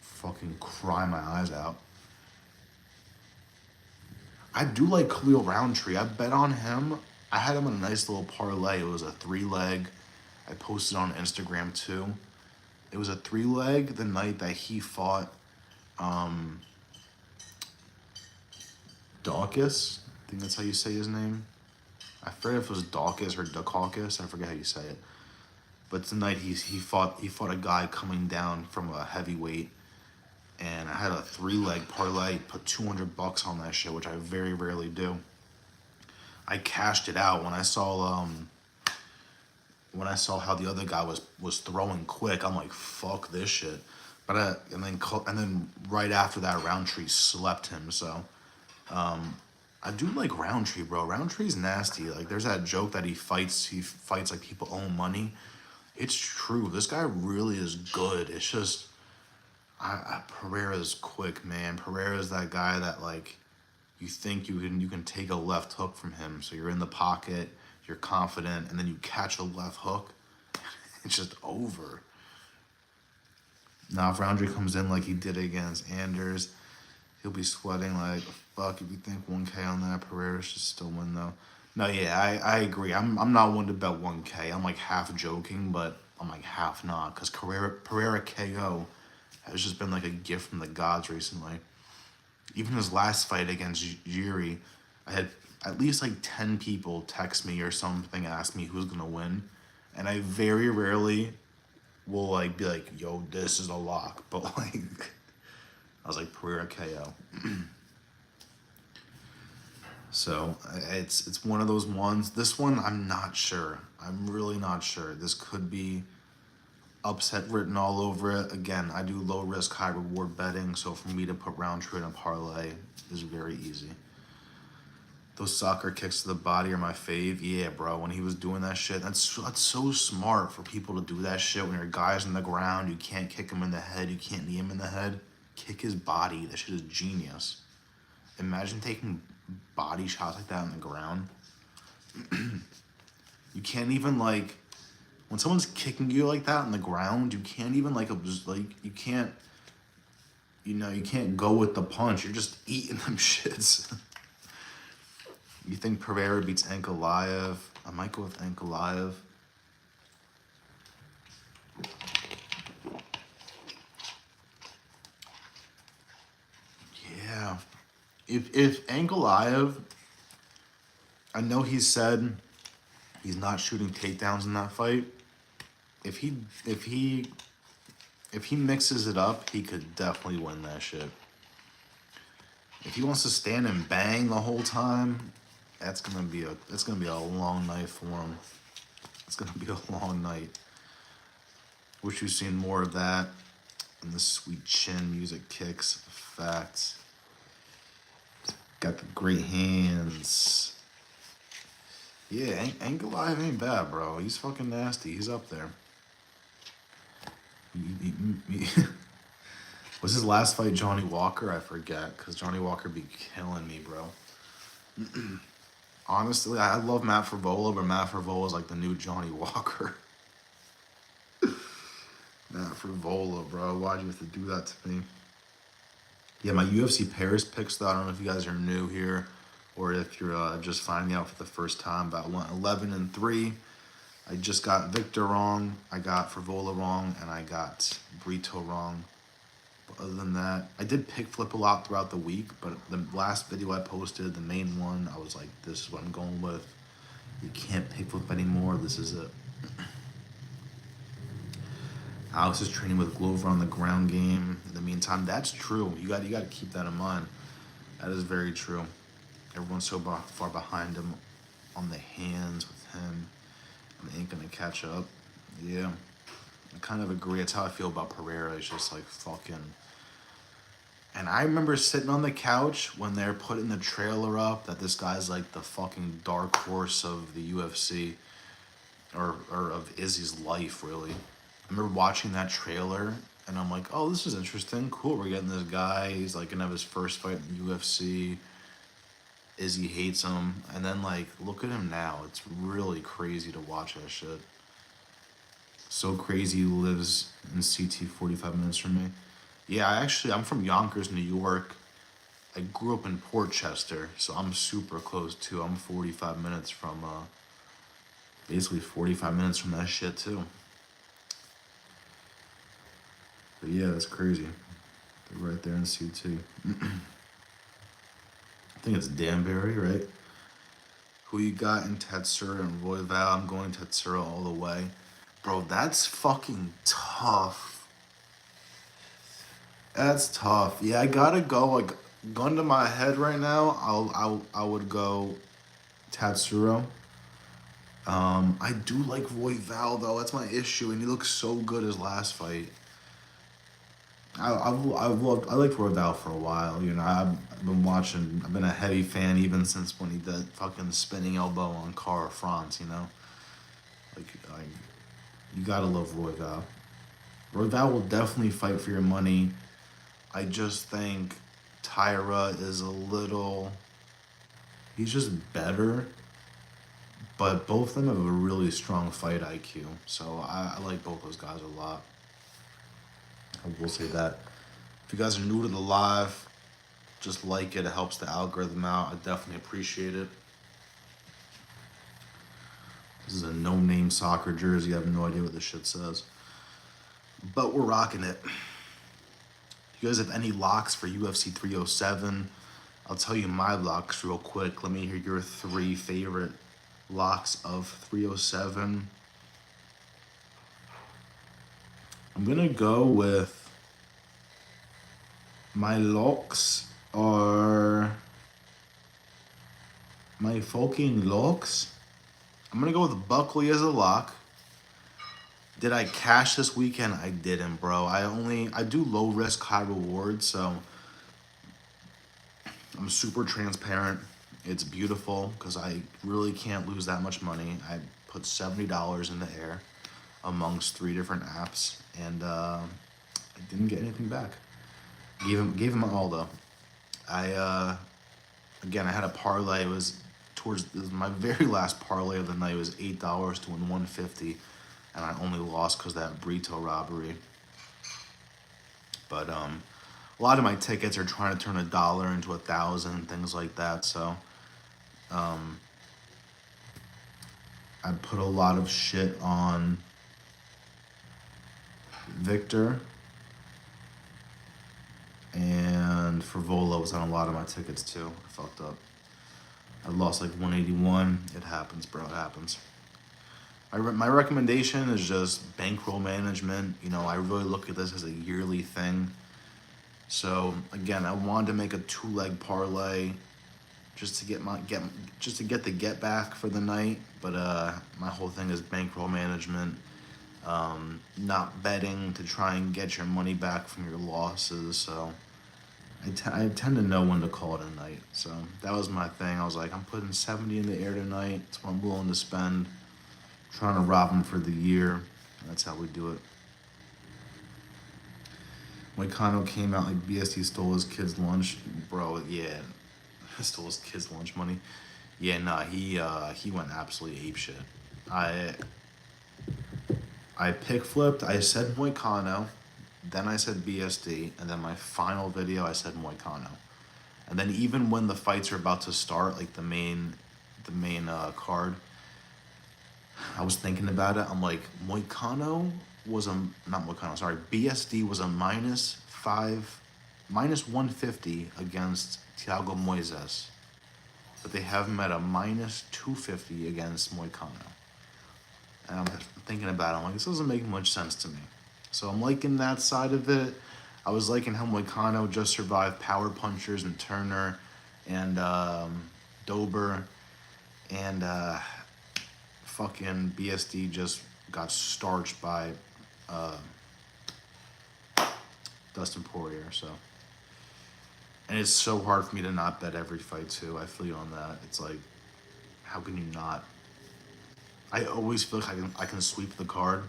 Speaker 1: fucking cry my eyes out. I do like Khalil Roundtree. I bet on him. I had him in a nice little parlay. It was a 3-leg. I posted on Instagram too. It was a 3-leg the night that he fought Dawkins. I think that's how you say his name. I forget if it was Dawkins or Dukakis. I forget how you say it. But tonight he fought a guy coming down from a heavyweight, and I had a 3-leg parlay. Put $200 on that shit, which I very rarely do. I cashed it out when I saw how the other guy was throwing quick. I'm like, fuck this shit. But and then right after that, Roundtree slept him. So I do like Roundtree, bro. Roundtree's nasty. Like, there's that joke that he fights like people owe money. It's true. This guy really is good. It's just Pereira's quick, man. Pereira's that guy that like you think you can take a left hook from him. So you're in the pocket, you're confident, and then you catch a left hook. It's just over. Now if Roundtree comes in like he did against Anders, he'll be sweating like fuck. If you think 1K on that, Pereira should still win though. No, yeah, I agree. I'm not one to bet 1K. I'm like half joking, but I'm like half not, because Pereira KO has just been like a gift from the gods recently. Even his last fight against Jiri, I had at least like 10 people text me or something, ask me who's gonna win, and I very rarely will like be like, yo, this is a lock. But like, I was like, Pereira KO. So it's one of those ones. This one, I'm not sure. I'm really not sure. This could be upset written all over it. Again, I do low risk, high reward betting. So for me to put Roundtree in a parlay is very easy. Those soccer kicks to the body are my fave. Yeah, bro. When he was doing that shit, that's so smart for people to do that shit. When your guy's on the ground, you can't kick him in the head. You can't knee him in the head. Kick his body. That shit is genius. Imagine taking body shots like that on the ground. You can't even like, when someone's kicking you like that on the ground, you can't even like you can't, you can't go with the punch. You're just eating them shits. You think Pereira beats Ankalaev? I might go with Ankalaev. If Ankalaev, I know he said he's not shooting takedowns in that fight. If he if he if he mixes it up, he could definitely win that shit. If he wants to stand and bang the whole time, that's gonna be a long night for him. It's gonna be a long night. Wish you've seen more of that. And the sweet chin music kicks. Facts. Got the great hands. Yeah, Ankalaev ain't bad, bro. He's fucking nasty. He's up there. Was his last fight Johnny Walker? I forget, because Johnny Walker be killing me, bro. Honestly, I love Matt Favola, but Matt Favola is like the new Johnny Walker. Matt Favola, bro. Why'd you have to do that to me? Yeah, my UFC Paris picks, though. I don't know if you guys are new here or if you're just finding out for the first time, but I went 11-3. I just got Victor wrong, I got Favola wrong, and I got Brito wrong. But other than that, I did pick flip a lot throughout the week, but the last video I posted, the main one, I was like, this is what I'm going with. You can't pick flip anymore. This is it. Alex is training with Glover on the ground game. In the meantime, that's true. You got to keep that in mind. That is very true. Everyone's so far behind him on the hands with him. And they ain't gonna catch up. Yeah, I kind of agree. That's how I feel about Pereira. It's just like fucking. And I remember sitting on the couch when they're putting the trailer up that this guy's like the fucking dark horse of the UFC, or of Izzy's life, really. I remember watching that trailer, and I'm like, oh, this is interesting. Cool, we're getting this guy. He's like gonna have his first fight in the UFC. Izzy hates him. And then, like, look at him now. It's really crazy to watch that shit. So crazy he lives in CT 45 minutes from me. Yeah, I'm from Yonkers, New York. I grew up in Port Chester, so I'm super close, too. I'm 45 minutes from, basically 45 minutes from that shit, too. But yeah, that's crazy. They're right there in CT. I think it's Danbury, right? Who you got in Tetsura and Royval? I'm going Tetsura all the way. Bro, that's fucking tough. That's tough. Yeah, I gotta go. Like, gun to my head right now, I would go Tetsura. I do like Royval though. That's my issue, and he looks so good his last fight. I liked Royval for a while. You know, I've been watching. I've been a heavy fan even since when he did fucking spinning elbow on Cara France. You know, like you gotta love Royval. Royval will definitely fight for your money. I just think Tyra is a little. He's just better. But both of them have a really strong fight IQ. So I like both those guys a lot. I will say that. If you guys are new to the live, just like it. It helps the algorithm out. I definitely appreciate it. This is a no-name soccer jersey. I have no idea what this shit says. But we're rocking it. If you guys have any locks for UFC 307, I'll tell you my locks real quick. Let me hear your 3 favorite locks of 307. I'm gonna go with my locks are my fucking locks. I'm gonna go with Buckley as a lock. Did I cash this weekend? I didn't, bro. I do low risk, high reward, so I'm super transparent. It's beautiful because I really can't lose that much money. I put $70 in the air amongst 3 different apps, and I didn't get anything back. Gave him all though. Again, I had a parlay. It was my very last parlay of the night. It was $8 to win 150, and I only lost because of that Brito robbery. But a lot of my tickets are trying to turn $1 into 1,000, things like that. So I put a lot of shit on Victor and Frivola was on a lot of my tickets too. I fucked up. I lost like 181. It happens, bro. It happens. My recommendation is just bankroll management. You know, I really look at this as a yearly thing. So again, I wanted to make a 2-leg parlay just to get the get back for the night. But my whole thing is bankroll management, not betting to try and get your money back from your losses. So I tend to know when to call it a night. So that was my thing. I was like, I'm putting 70 in the air tonight. It's what I'm willing to spend. Trying to rob them for the year. That's how we do it. Moicano came out like BST stole his kid's lunch. Bro, yeah. Stole his kid's lunch money. Yeah, nah, he went absolutely apeshit. I pick flipped. I said Moicano, then I said BSD, and then my final video I said Moicano. And then even when the fights are about to start, like the main card, I was thinking about it. I'm like, Moicano was not Moicano, sorry, BSD was a minus 150 against Thiago Moises. But they have him at a minus 250 against Moicano. And I'm thinking about it, I'm like, this doesn't make much sense to me. So I'm liking that side of it. I was liking how Moicano just survived power punchers and Turner and Dober, and fucking BSD just got starched by Dustin Poirier. So, and it's so hard for me to not bet every fight too. I feel you on that. It's like, how can you not? I always feel like I can sweep the card.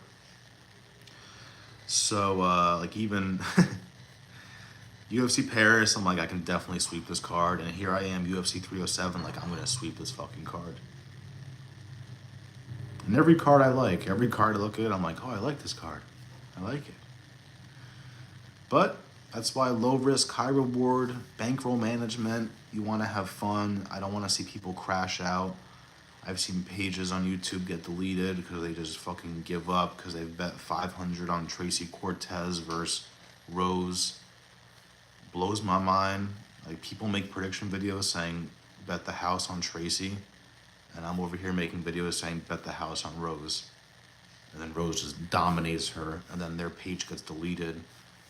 Speaker 1: So like even UFC Paris, I'm like, I can definitely sweep this card. And here I am, UFC 307, like I'm gonna sweep this fucking card. And every card I like, every card I look at, I'm like, oh, I like this card. I like it. But that's why low risk, high reward, bankroll management. You want to have fun. I don't want to see people crash out. I've seen pages on YouTube get deleted because they just fucking give up because they bet 500 on Tracy Cortez versus Rose. Blows my mind. Like, people make prediction videos saying bet the house on Tracy, and I'm over here making videos saying bet the house on Rose. And then Rose just dominates her, and then their page gets deleted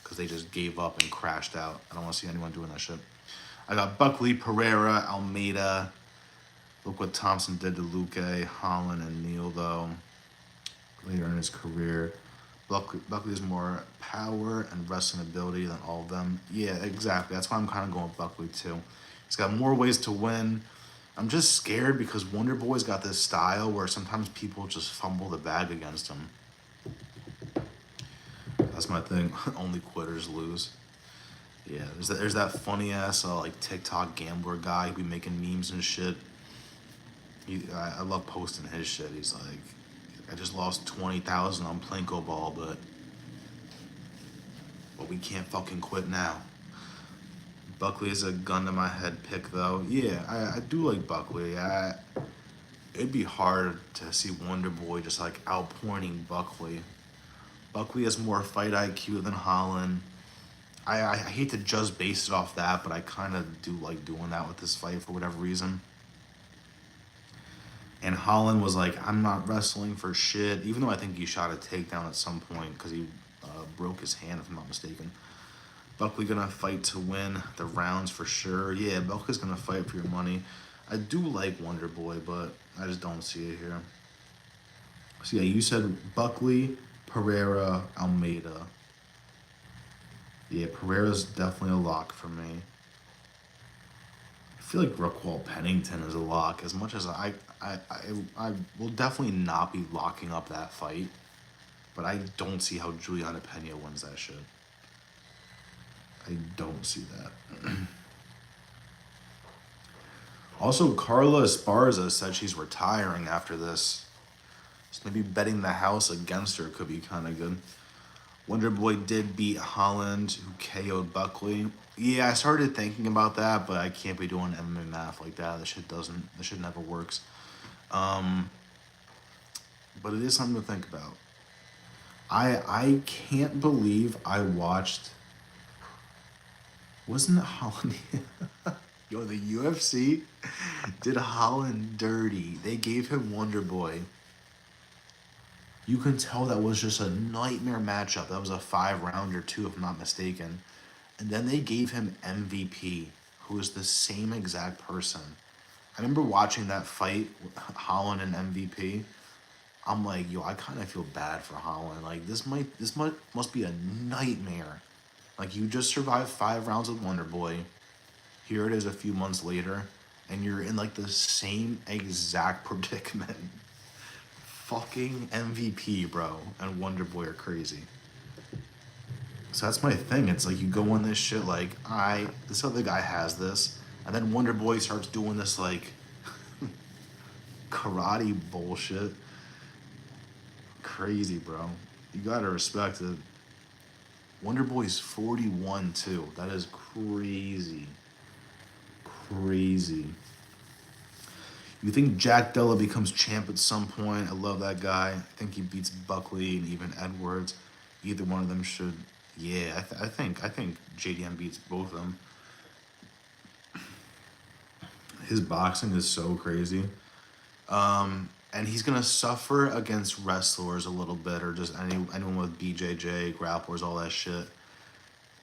Speaker 1: because they just gave up and crashed out. I don't want to see anyone doing that shit. I got Buckley, Pereira, Almeida. Look what Thompson did to Luque, Holland, and Neal, though, later in his career. Buckley has more power and wrestling ability than all of them. Yeah, exactly. That's why I'm kind of going with Buckley, too. He's got more ways to win. I'm just scared because Wonder Boy's got this style where sometimes people just fumble the bag against him. That's my thing. Only quitters lose. Yeah, there's that funny ass like TikTok gambler guy who be making memes and shit. I love posting his shit. He's like, I just lost 20,000 on Plinko Ball, but we can't fucking quit now. Buckley is a gun to my head pick, though. Yeah, I do like Buckley. It'd be hard to see Wonder Boy just like outpointing Buckley. Buckley has more fight IQ than Holland. I hate to just base it off that, but I kind of do like doing that with this fight for whatever reason. And Holland was like, I'm not wrestling for shit, even though I think he shot a takedown at some point because he broke his hand, if I'm not mistaken. Buckley gonna fight to win the rounds for sure. Yeah, Buckley's gonna fight for your money. I do like Wonder Boy, but I just don't see it here. So yeah, you said Buckley, Pereira, Almeida. Yeah, Pereira's definitely a lock for me. I feel like Raquel Pennington is a lock. As much as I will definitely not be locking up that fight, but I don't see how Juliana Pena wins that shit. I don't see that. Also, Carla Esparza said she's retiring after this. So maybe betting the house against her could be kind of good. Wonder Boy did beat Holland, who KO'd Buckley. Yeah, I started thinking about that, but I can't be doing MMA math like that. That shit never works. But it is something to think about. I can't believe I watched Wasn't it Holland? Yo, the UFC did Holland dirty. They gave him Wonder Boy. You can tell that was just a nightmare matchup. That was a 5 rounder too, if I'm not mistaken. And then they gave him MVP, who is the same exact person. I remember watching that fight, Holland and MVP. I'm like, yo, I kind of feel bad for Holland. Like this must be a nightmare. Like you just survived 5 rounds with Wonder Boy. Here it is a few months later, and you're in like the same exact predicament. Fucking MVP, bro, and Wonder Boy are crazy. So that's my thing. It's like you go on this shit like, this other guy has this, and then Wonder Boy starts doing this like karate bullshit. Crazy, bro. You gotta respect it. Wonder Boy's 41 too. That is crazy. Crazy. You think Jack Della becomes champ at some point? I love that guy. I think he beats Buckley and even Edwards. Either one of them should. Yeah, I think JDM beats both of them. His boxing is so crazy. And he's gonna suffer against wrestlers a little bit, or just anyone with BJJ, grapplers, all that shit.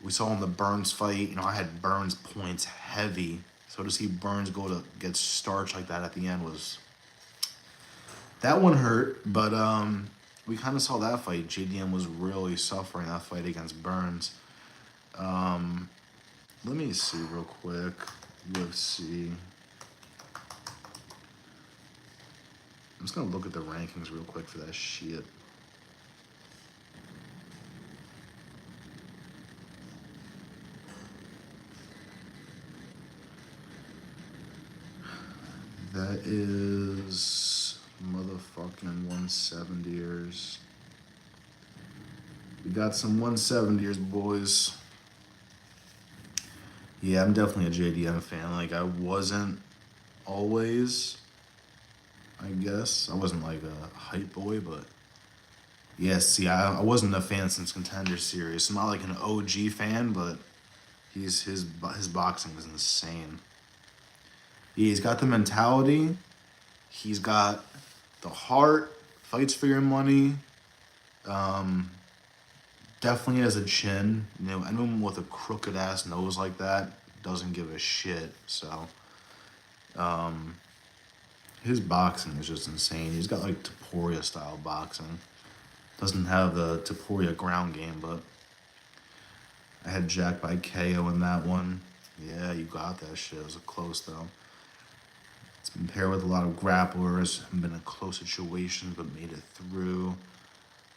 Speaker 1: We saw in the Burns fight, I had Burns points heavy. So to see Burns go to get starched like that at the end that one hurt, but we kind of saw that fight. JDM was really suffering that fight against Burns. Let me see real quick. UFC. I'm just gonna look at the rankings real quick for that shit. That is motherfucking 170ers. We got some 170ers, boys. Yeah, I'm definitely a JDM fan. Like, I wasn't always, I guess. I wasn't like a hype boy, but yeah, see, I wasn't a fan since Contender Series. I'm not like an OG fan, but his boxing is insane. Yeah, he's got the mentality. He's got the heart. Fights for your money. Definitely has a chin. Anyone with a crooked ass nose like that doesn't give a shit. So, his boxing is just insane. He's got like Taporia style boxing. Doesn't have the Taporia ground game, but I had Jack by KO in that one. Yeah, you got that shit. It was close though. It's been paired with a lot of grapplers, been in close situations, but made it through.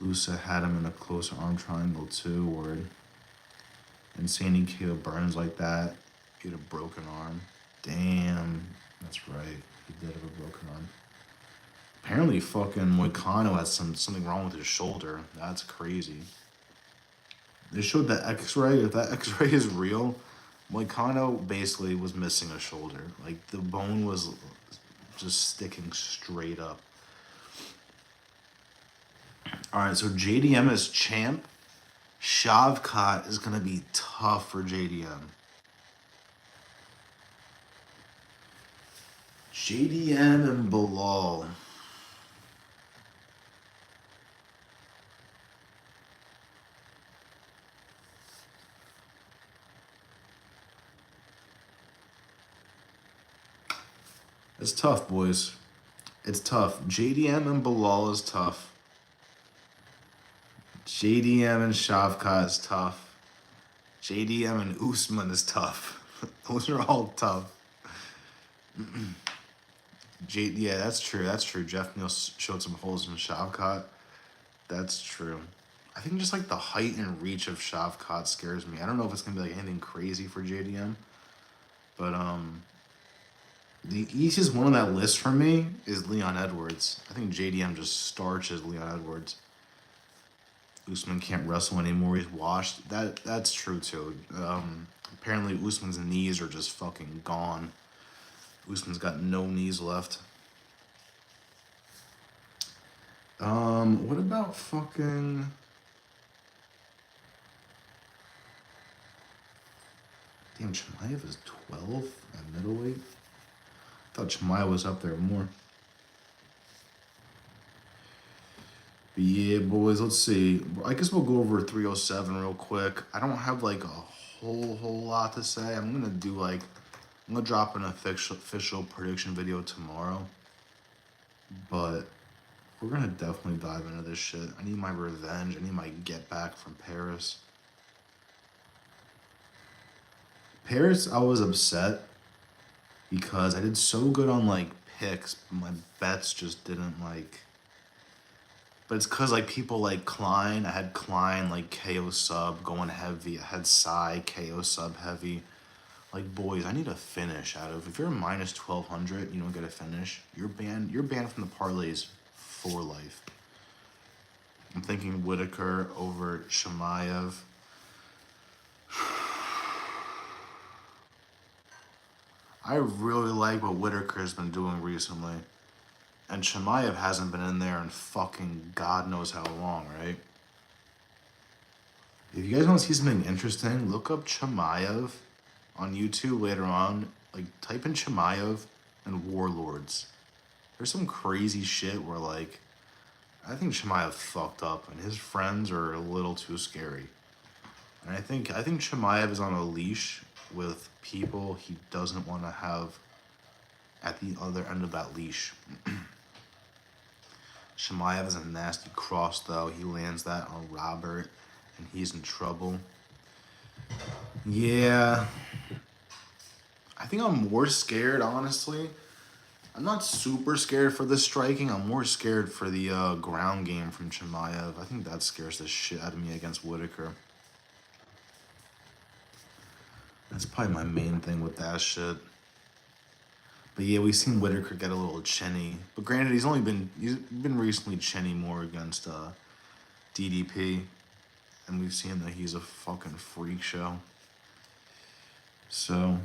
Speaker 1: Lusa had him in a close arm triangle too, where insane he KO Burns like that. He had a broken arm. Damn, that's right. He did have a broken arm. Apparently, fucking Moicano has something wrong with his shoulder. That's crazy. They showed the X-ray. If that X-ray is real, Moicano basically was missing a shoulder. Like the bone was just sticking straight up. All right, so JDM is champ. Shavkat is gonna be tough for JDM. JDM and Bilal. It's tough, boys. It's tough. JDM and Bilal is tough. JDM and Shavkat is tough. JDM and Usman is tough. Those are all tough. Yeah, that's true. That's true. Jeff Neal showed some holes in Shavkat. That's true. I think just like the height and reach of Shavkat scares me. I don't know if it's gonna be like anything crazy for JDM, but the easiest one on that list for me is Leon Edwards. I think JDM just starches Leon Edwards. Usman can't wrestle anymore. He's washed. That's true too. Apparently Usman's knees are just fucking gone. Usman's got no knees left. What about fucking Damn, Chimaev is 12 at middleweight. I thought Chimaev was up there more. But yeah, boys, let's see. I guess we'll go over 307 real quick. I don't have like a whole lot to say. I'm gonna drop an official prediction video tomorrow. But we're gonna definitely dive into this shit. I need my revenge. I need my get back from Paris. Paris, I was upset because I did so good on like picks, but my bets just didn't like. But it's because like people like Klein. I had Klein like KO sub going heavy. I had Psy KO sub heavy. Like, boys, I need a finish out of. If you're minus 1200, you don't get a finish. You're banned. You're banned from the parlays for life. I'm thinking Whitaker over Chimaev. I really like what Whitaker's been doing recently. And Chimaev hasn't been in there in fucking God knows how long, right? If you guys want to see something interesting, look up Chimaev on YouTube later on. Like, type in Chimaev and Warlords. There's some crazy shit where, like, I think Chimaev fucked up and his friends are a little too scary. And I think Chimaev is on a leash with people he doesn't want to have at the other end of that leash. Chimaev is a nasty cross, though. He lands that on Robert, and he's in trouble. Yeah. I think I'm more scared, honestly. I'm not super scared for the striking. I'm more scared for the ground game from Chimaev. I think that scares the shit out of me against Whitaker. That's probably my main thing with that shit. But yeah, we've seen Whitaker get a little chinny. But granted, he's been recently chinny more against DDP. And we've seen that he's a fucking freak show. So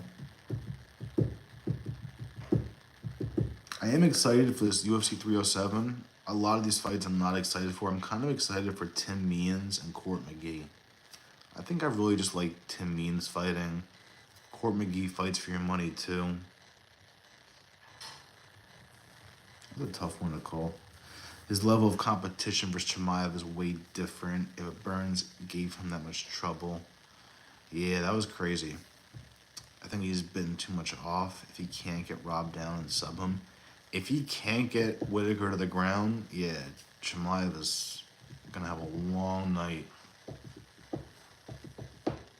Speaker 1: I am excited for this UFC 307. A lot of these fights I'm not excited for. I'm kind of excited for Tim Means and Court McGee. I think I really just like Tim Means fighting. Court McGee fights for your money too. It's a tough one to call. His level of competition versus Chimaev is way different. If Burns gave him that much trouble. Yeah, that was crazy. I think he's bitten too much off if he can't get Rob down and sub him. If he can't get Whitaker to the ground, yeah, Chimaev is going to have a long night.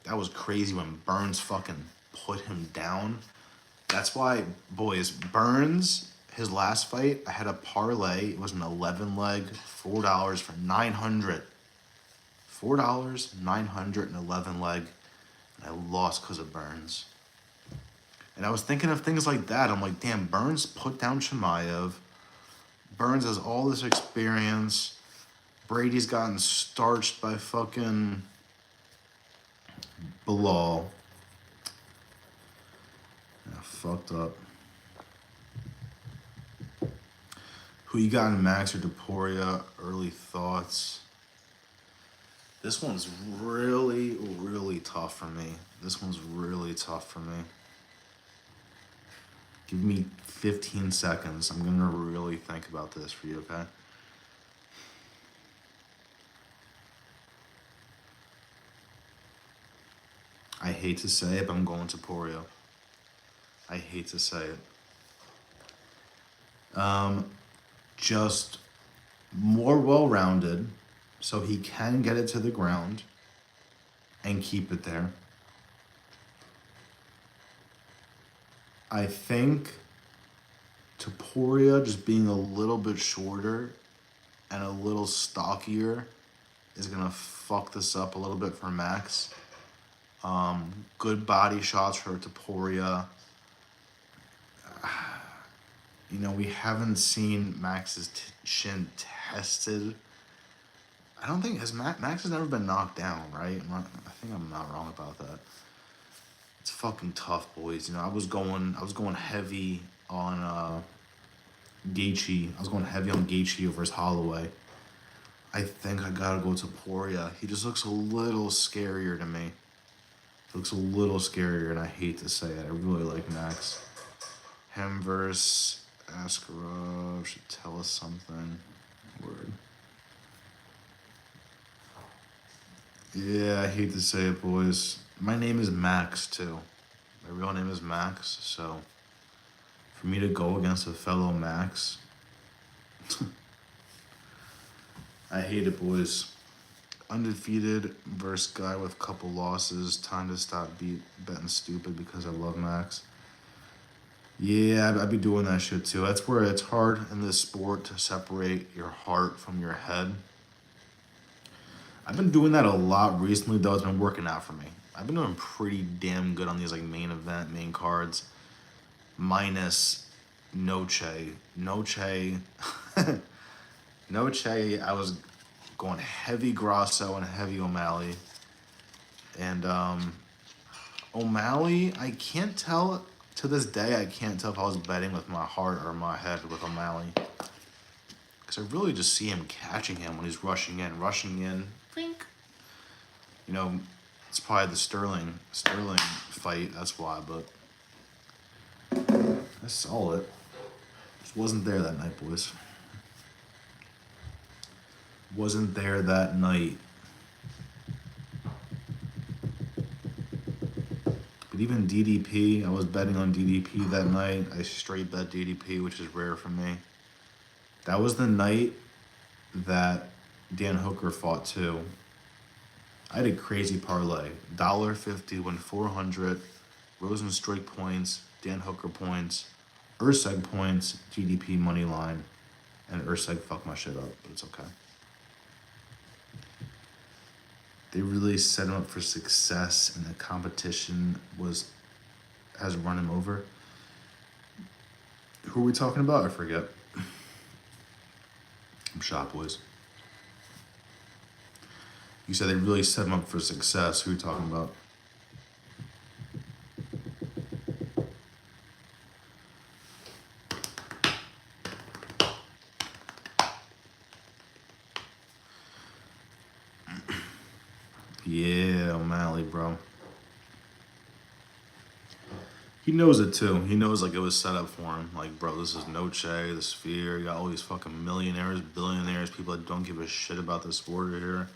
Speaker 1: That was crazy when Burns fucking put him down. That's why, boys, Burns, his last fight, I had a parlay. It was an 11 leg, $4 for 900. $4, 900, and 11 leg. And I lost because of Burns. And I was thinking of things like that. I'm like, damn, Burns put down Chimaev. Burns has all this experience. Brady's gotten starched by fucking Bilal. Yeah, fucked up. Who you got in Max or Deporia? Early thoughts. This one's really, really tough for me. This one's really tough for me. Give me 15 seconds. I'm going to really think about this for you, okay? I hate to say it, but I'm going to Porio. I hate to say it. Just more well-rounded, so he can get it to the ground and keep it there. I think Topuria just being a little bit shorter and a little stockier is going to fuck this up a little bit for Max. Good body shots for Topuria. You know, we haven't seen Max's shin tested. I don't think Max has never been knocked down, right? I think I'm not wrong about that. It's fucking tough, boys. You know, I was going heavy on Gaethje. I was going heavy on Gaethje over his Holloway. I think I gotta go to Poria. He just looks a little scarier to me. Looks a little scarier, and I hate to say it. I really like Max. Him versus Askarov should tell us something. Word. Yeah, I hate to say it, boys. My name is Max, too. My real name is Max, so for me to go against a fellow Max, I hate it, boys. Undefeated versus guy with couple losses. Time to stop betting stupid because I love Max. Yeah, I'd be doing that shit too. That's where it's hard in this sport to separate your heart from your head. I've been doing that a lot recently, though. It's been working out for me. I've been doing pretty damn good on these like main cards. Minus Noche. Noche. Noche, I was going heavy Grasso and heavy O'Malley. And O'Malley, I can't tell, to this day, I can't tell if I was betting with my heart or my head with O'Malley. Because I really just see him catching him when he's rushing in. Think. You know, it's probably the Sterling fight, that's why, but I saw it. Just wasn't there that night, boys. Wasn't there that night. But even DDP, I was betting on DDP that night. I straight bet DDP, which is rare for me. That was the night that Dan Hooker fought too. I had a crazy parlay. $1.50 win 400. Rosenstruik points, Dan Hooker points, Urseg points, GDP money line, and Urseg fucked my shit up, but it's okay. They really set him up for success, and the competition has run him over. Who are we talking about? I forget. I'm shot, boys. You said they really set him up for success. Who are you talking about? Yeah, O'Malley, bro. He knows it too. He knows like it was set up for him. Like, bro, this is Noche, the Sphere. You got all these fucking millionaires, billionaires, people that don't give a shit about the sport here.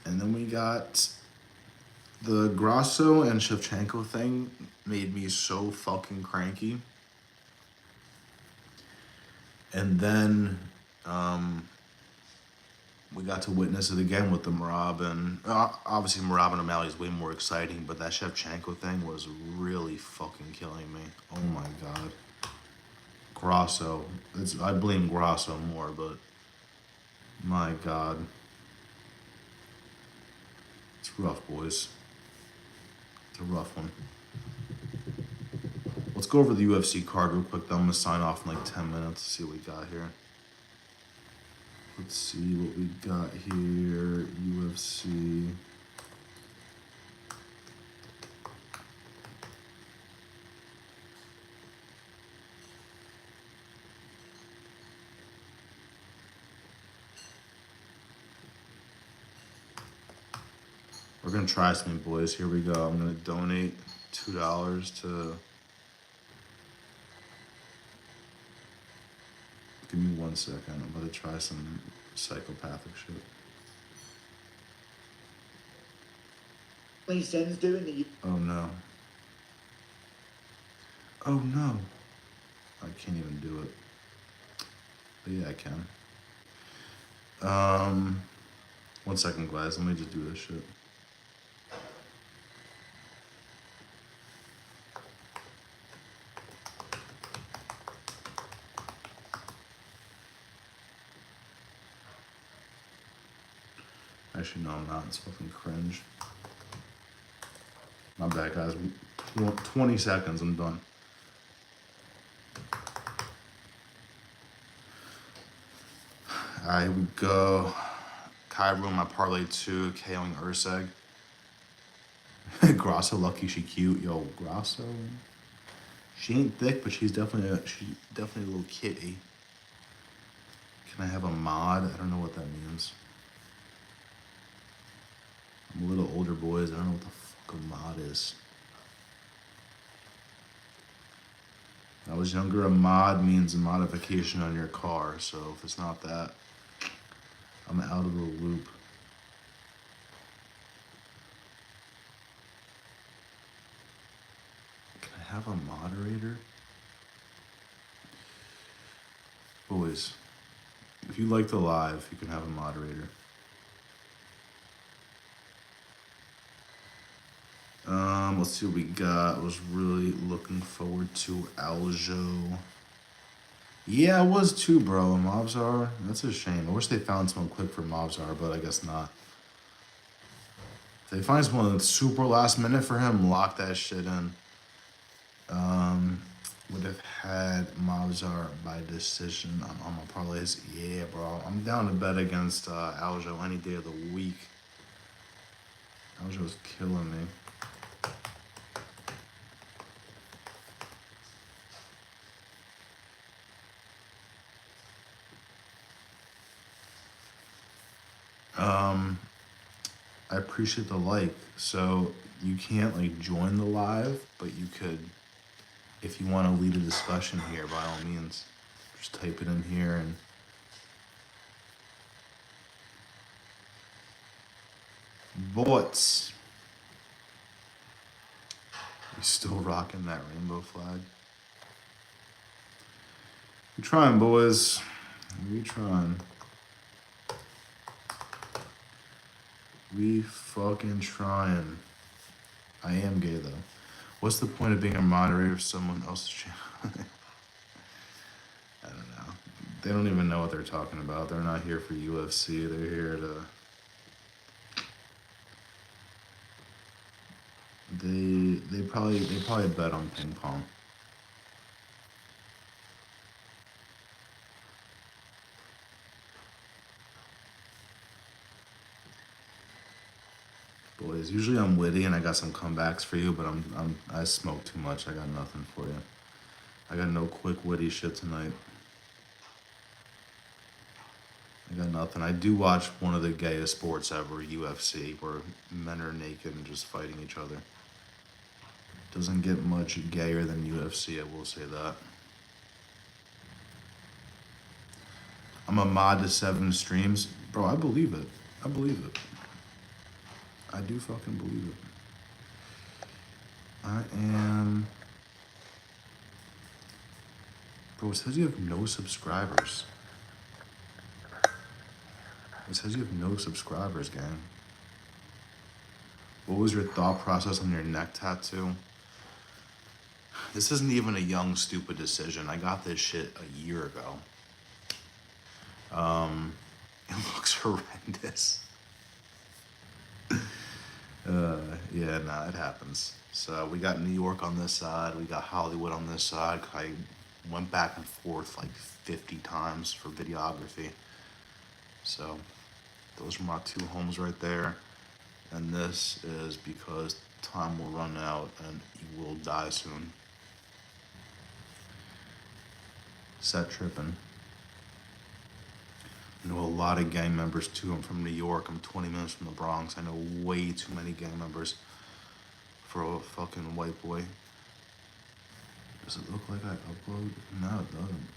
Speaker 1: And then we got the Grasso and Shevchenko thing made me so fucking cranky. And then we got to witness it again with the Merab, and obviously Merab and O'Malley is way more exciting, but that Shevchenko thing was really fucking killing me. Oh my god. Grasso. I blame Grasso more, but my god. It's rough, boys. It's a rough one. Let's go over the UFC card real quick, then I'm going to sign off in like 10 minutes to see what we got here. Let's see what we got here. UFC. We're going to try something, boys. Here we go. I'm going to donate $2 to... Give me 1 second. I'm about to try some psychopathic shit.
Speaker 2: Please doing the...
Speaker 1: Oh no. Oh no. I can't even do it. But yeah, I can. 1 second, guys. Let me just do this shit. Actually, no, I'm not. It's fucking cringe. My bad, guys. 20 seconds, I'm done. Alright, here we go. Kai ruined my parlay 2, KOing Urseg. Grasso, lucky she cute. Yo, Grasso. She ain't thick, but she's definitely a little kitty. Can I have a mod? I don't know what that means. I'm a little older, boys. I don't know what the fuck a mod is. When I was younger, a mod means a modification on your car. So if it's not that, I'm out of the loop. Can I have a moderator? Boys, if you like the live, you can have a moderator. Let's see what we got. I was really looking forward to Aljo. Yeah, I was too, bro. Mobzar, that's a shame. I wish they found someone quick for Mobzar, but I guess not. If they find someone that's super last minute for him, lock that shit in. Would have had Mobzar by decision on my parlays. Yeah, bro. I'm down to bet against Aljo any day of the week. Aljo's killing me. I appreciate the like. So you can't like join the live, but you could, if you want to lead a discussion here, by all means, just type it in here and bots. You still rocking that rainbow flag? We trying, boys. We trying. We fucking trying. I am gay though. What's the point of being a moderator of someone else's channel? I don't know. They don't even know what they're talking about. They're not here for UFC. They're here to. They probably bet on ping pong. Boys, usually I'm witty and I got some comebacks for you, but I smoke too much. I got nothing for you. I got no quick witty shit tonight. I got nothing. I do watch one of the gayest sports ever, UFC, where men are naked and just fighting each other. Doesn't get much gayer than UFC, I will say that. I'm a mod to 7 streams. Bro, I believe it. I believe it. I do fucking believe it. I am... Bro, it says you have no subscribers. It says you have no subscribers, gang. What was your thought process on your neck tattoo? This isn't even a young, stupid decision. I got this shit a year ago. It looks horrendous. Yeah, nah, it happens. So we got New York on this side. We got Hollywood on this side. I went back and forth like 50 times for videography. So those are my 2 homes right there. And this is because time will run out and you will die soon. Set tripping. I know a lot of gang members too. I'm from New York. I'm 20 minutes from the Bronx. I know way too many gang members for a fucking white boy. Does it look like I upload? No, it doesn't.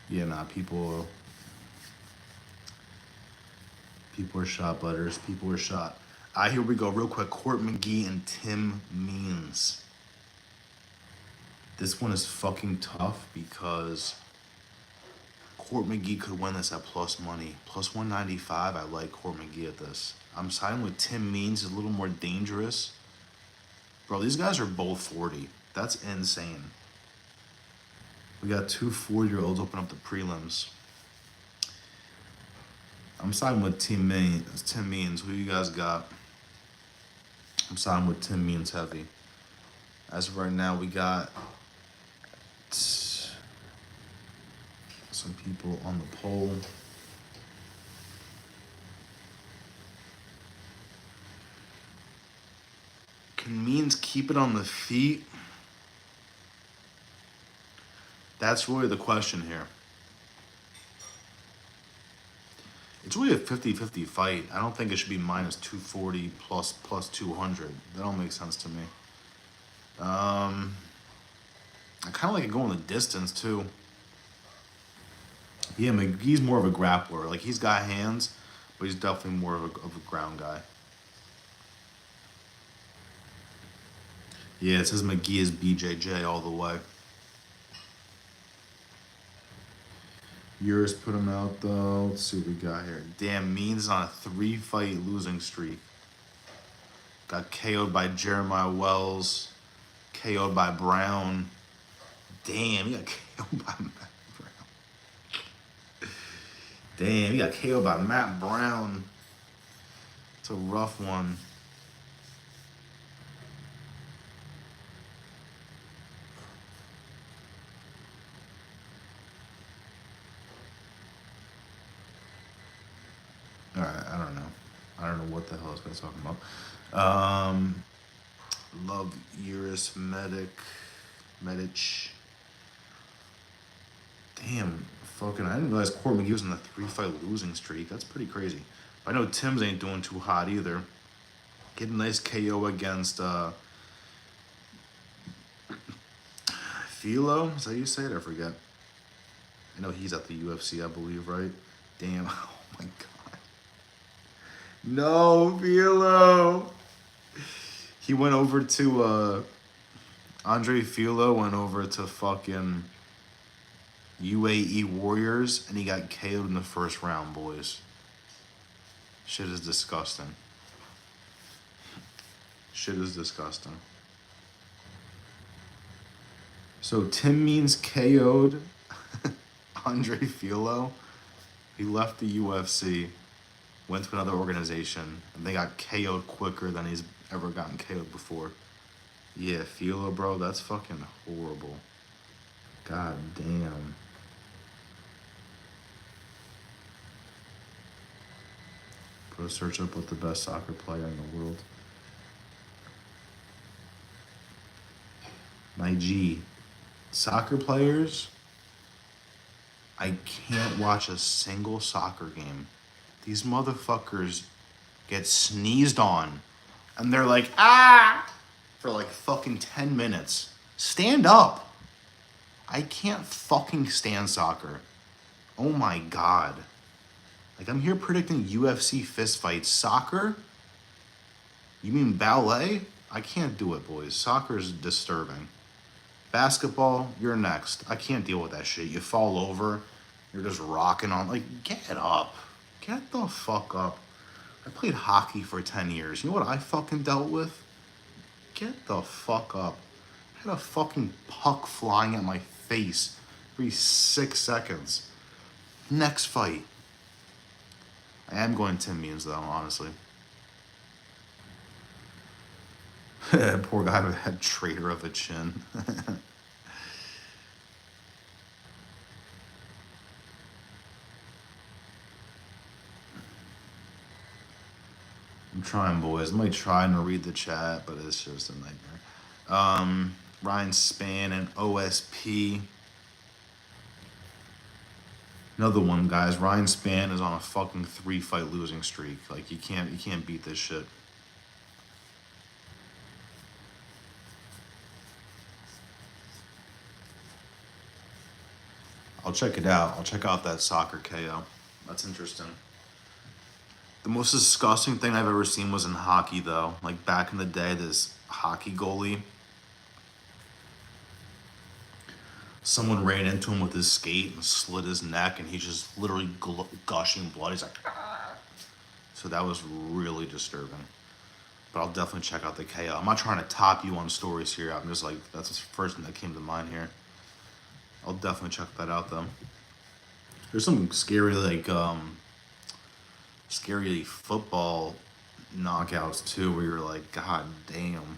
Speaker 1: Yeah, nah, people are shot, butters. People are shot. Here we go, real quick. Court McGee and Tim Means. This one is fucking tough because Court McGee could win this at plus money. Plus 195, I like Court McGee at this. I'm siding with Tim Means, a little more dangerous. Bro, these guys are both 40. That's insane. We got 2 4-year-olds open up the prelims. I'm siding with Tim Means. Who you guys got? I'm siding with Tim Means heavy. As of right now, we got some people on the poll. Can Means keep it on the feet? That's really the question here. really a 50-50 fight. I don't think it should be minus 240 plus 200. That don't make sense to me. I kind of like it going the distance, too. Yeah, McGee's more of a grappler. Like, he's got hands, but he's definitely more of a ground guy. Yeah, it says McGee is BJJ all the way. Yours put him out, though. Let's see what we got here. Damn, Means on a 3-fight losing streak. Got KO'd by Jeremiah Wells. KO'd by Brown. Damn, he got KO'd by Matt Brown. Damn, he got KO'd by Matt Brown. It's a rough one. Alright, I don't know. I don't know what the hell this guy's talking about. Love Iris Medic. Damn, fucking, I didn't realize Court McGee was on the 3-fight losing streak. That's pretty crazy. I know Tim's ain't doing too hot either. Get a nice KO against Philo? Is that how you say it? I forget. I know he's at the UFC, I believe, right? Damn. Oh my god. No, Philo. He went over to Andre Philo went over to fucking UAE Warriors and he got KO'd in the first round, boys. Shit is disgusting. Shit is disgusting. So Tim Means KO'd Andre Philo. He left the UFC, went to another organization, and they got KO'd quicker than he's ever gotten KO'd before. Yeah, Philo, bro, that's fucking horrible. God damn. Put a search up with the best soccer player in the world. My G. Soccer players, I can't watch a single soccer game. These motherfuckers get sneezed on and they're like, ah, for like fucking 10 minutes. Stand up. I can't fucking stand soccer. Oh my god. Like, I'm here predicting UFC fist fights. Soccer? You mean ballet? I can't do it, boys. Soccer is disturbing. Basketball, you're next. I can't deal with that shit. You fall over, you're just rocking on. Like, get up. Get the fuck up. I played hockey for 10 years. You know what I fucking dealt with? Get the fuck up. I had a fucking puck flying at my face every 6 seconds. Next fight. I am going Tim Means, though, honestly. Poor guy had traitor of a chin. I'm trying, boys. I'm like trying to read the chat, but it's just a nightmare. Ryan Spann and OSP. Another one, guys. Ryan Spann is on a fucking 3-fight losing streak. Like, you can't beat this shit. I'll check it out. I'll check out that soccer KO. That's interesting. The most disgusting thing I've ever seen was in hockey, though. Like, back in the day, this hockey goalie, someone ran into him with his skate and slit his neck, and he's just literally gushing blood. He's like, ah. So that was really disturbing. But I'll definitely check out the KO. I'm not trying to top you on stories here. I'm just like, that's the first thing that came to mind here. I'll definitely check that out, though. There's some scary, like, scary football knockouts, too, where you're like, god damn.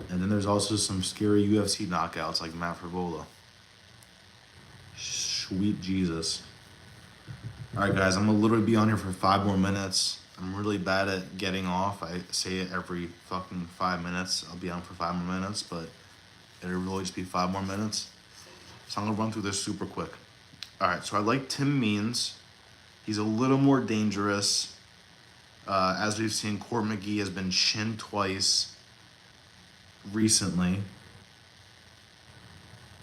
Speaker 1: And then there's also some scary UFC knockouts, like Matt Frivola. Sweet Jesus. Alright, guys, I'm going to literally be on here for 5 more minutes. I'm really bad at getting off. I say it every fucking 5 minutes. I'll be on for 5 more minutes, but it'll really just be 5 more minutes. So I'm going to run through this super quick. All right, so I like Tim Means. He's a little more dangerous. As we've seen, Court McGee has been chinned twice recently.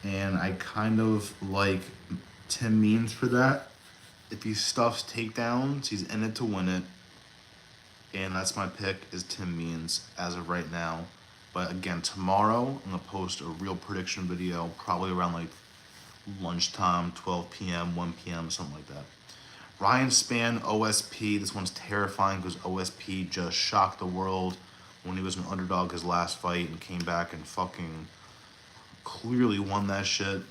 Speaker 1: And I kind of like Tim Means for that. If he stuffs takedowns, he's in it to win it. And that's my pick is Tim Means as of right now. But again, tomorrow I'm gonna post a real prediction video, probably around like lunchtime, 12 p.m., 1 p.m., something like that. Ryan Spann, OSP. This one's terrifying because OSP just shocked the world when he was an underdog his last fight and came back and fucking clearly won that shit.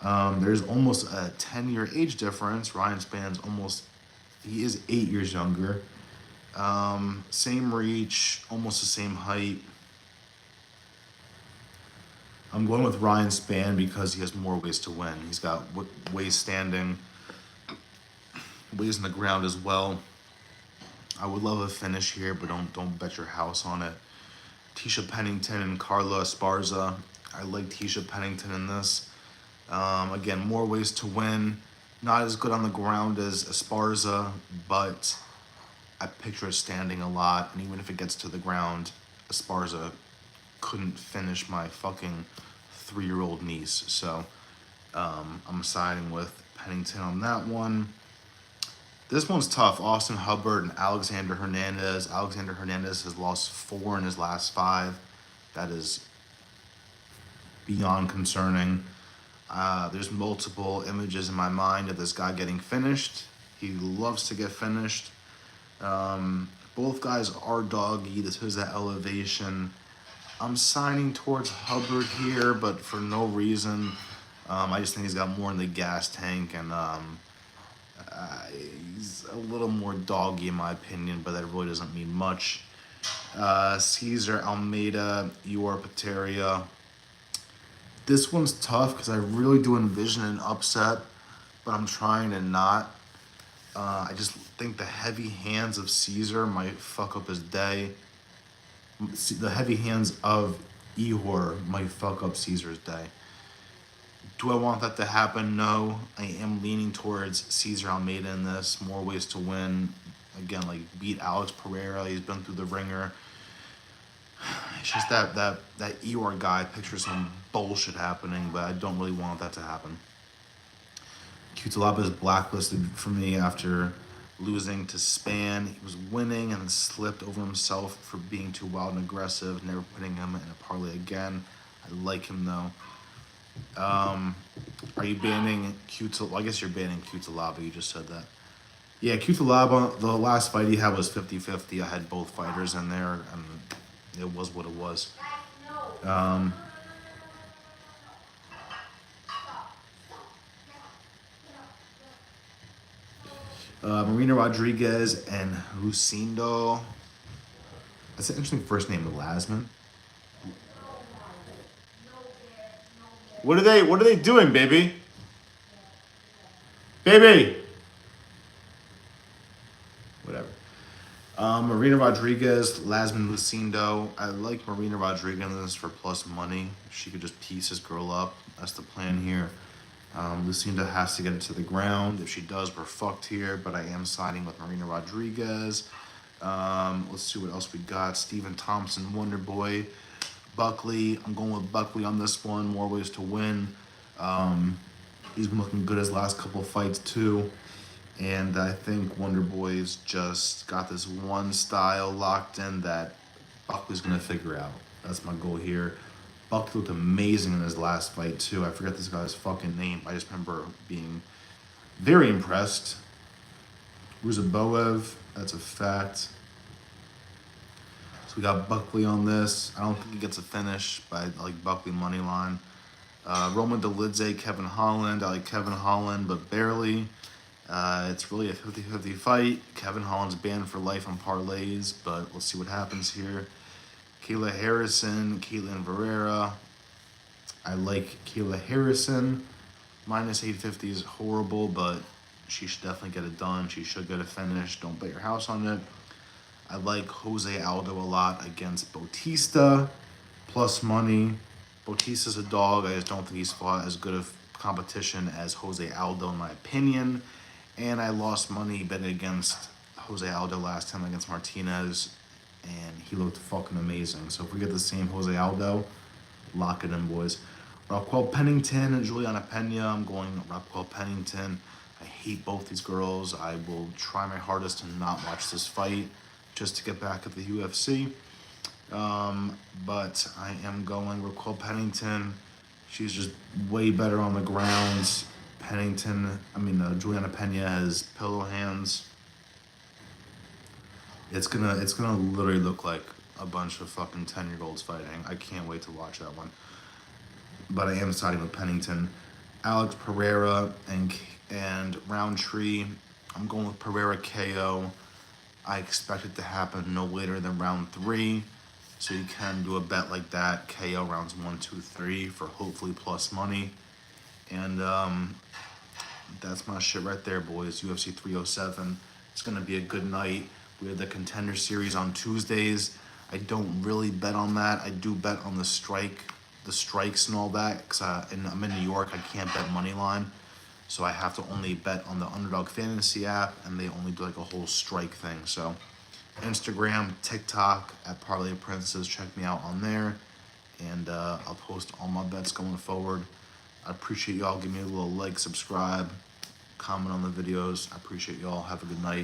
Speaker 1: There's almost a 10-year age difference. Ryan Spann's he is 8 years younger. Same reach, almost the same height. I'm going with Ryan Spann because he has more ways to win. He's got ways standing, ways in the ground as well. I would love a finish here, but don't bet your house on it. Tisha Pennington and Carla Esparza. I like Tisha Pennington in this. Again, more ways to win. Not as good on the ground as Esparza, but I picture it standing a lot. And even if it gets to the ground, Esparza couldn't finish my fucking 3-year-old niece. So I'm siding with Pennington on that one. This one's tough. Austin Hubbard and Alexander Hernandez. Alexander Hernandez has lost 4 in his last 5. That is beyond concerning. There's multiple images in my mind of this guy getting finished. He loves to get finished. Both guys are doggy. This is that elevation. I'm signing towards Hubbard here, but for no reason. I just think he's got more in the gas tank, and he's a little more doggy in my opinion, but that really doesn't mean much. Cesar Almeida, Yor Pateria. This one's tough because I really do envision an upset, but I'm trying to not. I just think the heavy hands of Cesar might fuck up his day. The heavy hands of Ihor might fuck up Cesar's day. Do I want that to happen? No. I am leaning towards Cesar Almeida in this. More ways to win. Again, like beat Alex Pereira. He's been through the ringer. It's just that Ihor guy pictures some bullshit happening, but I don't really want that to happen. Cutelaba is blacklisted for me after losing to Spann. He was winning and then slipped over himself for being too wild and aggressive, never putting him in a parlay again. I like him though. Are you banning Cutelaba? Well, I guess you're banning Cutelaba. You just said that. Yeah, Cutelaba, the last fight he had was 50-50. I had both fighters in there, and it was what it was. Marina Rodriguez and Lucindo. That's an interesting first name, Lasman. What are they doing, baby? Baby! Whatever. Marina Rodriguez, Lasman Lucindo. I like Marina Rodriguez for plus money. She could just piece this girl up. That's the plan here. Lucinda has to get it to the ground. If she does, we're fucked here, but I am siding with Marina Rodriguez. Let's see what else we got. Stephen Thompson, Wonder Boy. Buckley, I'm going with Buckley on this one. More ways to win. He's been looking good his last couple of fights too. And I think Wonder Boy's just got this one style locked in that Buckley's going to figure out. That's my goal here. Buckley looked amazing in his last fight too. I forget this guy's fucking name. I just remember being very impressed. Ruzaboev, that's a fact. So we got Buckley on this. I don't think he gets a finish, but I like Buckley money line. Roman Dolidze, Kevin Holland. I like Kevin Holland, but barely. It's really a 50-50 fight. Kevin Holland's banned for life on parlays, but let's see what happens here. Kayla Harrison, Caitlin Verrera. I like Kayla Harrison. Minus 850 is horrible, but she should definitely get it done. She should get a finish. Don't bet your house on it. I like Jose Aldo a lot against Bautista. Plus money. Bautista's a dog. I just don't think he's fought as good of competition as Jose Aldo, in my opinion. And I lost money betting against Jose Aldo last time against Martinez, and he looked fucking amazing. So if we get the same Jose Aldo, lock it in, boys. Raquel Pennington and Juliana Pena. I'm going Raquel Pennington. I hate both these girls. I will try my hardest to not watch this fight just to get back at the UFC. But I am going Raquel Pennington. She's just way better on the grounds. Juliana Pena has pillow hands. It's gonna literally look like a bunch of fucking 10-year-olds fighting. I can't wait to watch that one. But I am siding with Pennington. Alex Pereira and Roundtree. I'm going with Pereira KO. I expect it to happen no later than round 3. So you can do a bet like that. KO rounds 1, 2, 3 for hopefully plus money. And that's my shit right there, boys. UFC 307. It's gonna be a good night. We have the Contender Series on Tuesdays. I don't really bet on that. I do bet on the strikes and all that, because I'm in New York. I can't bet money line, so I have to only bet on the Underdog Fantasy app, and they only do like a whole strike thing. So Instagram, TikTok at Parlay Princes. Check me out on there, and I'll post all my bets going forward. I appreciate y'all. Give me a little like, subscribe, comment on the videos. I appreciate y'all. Have a good night.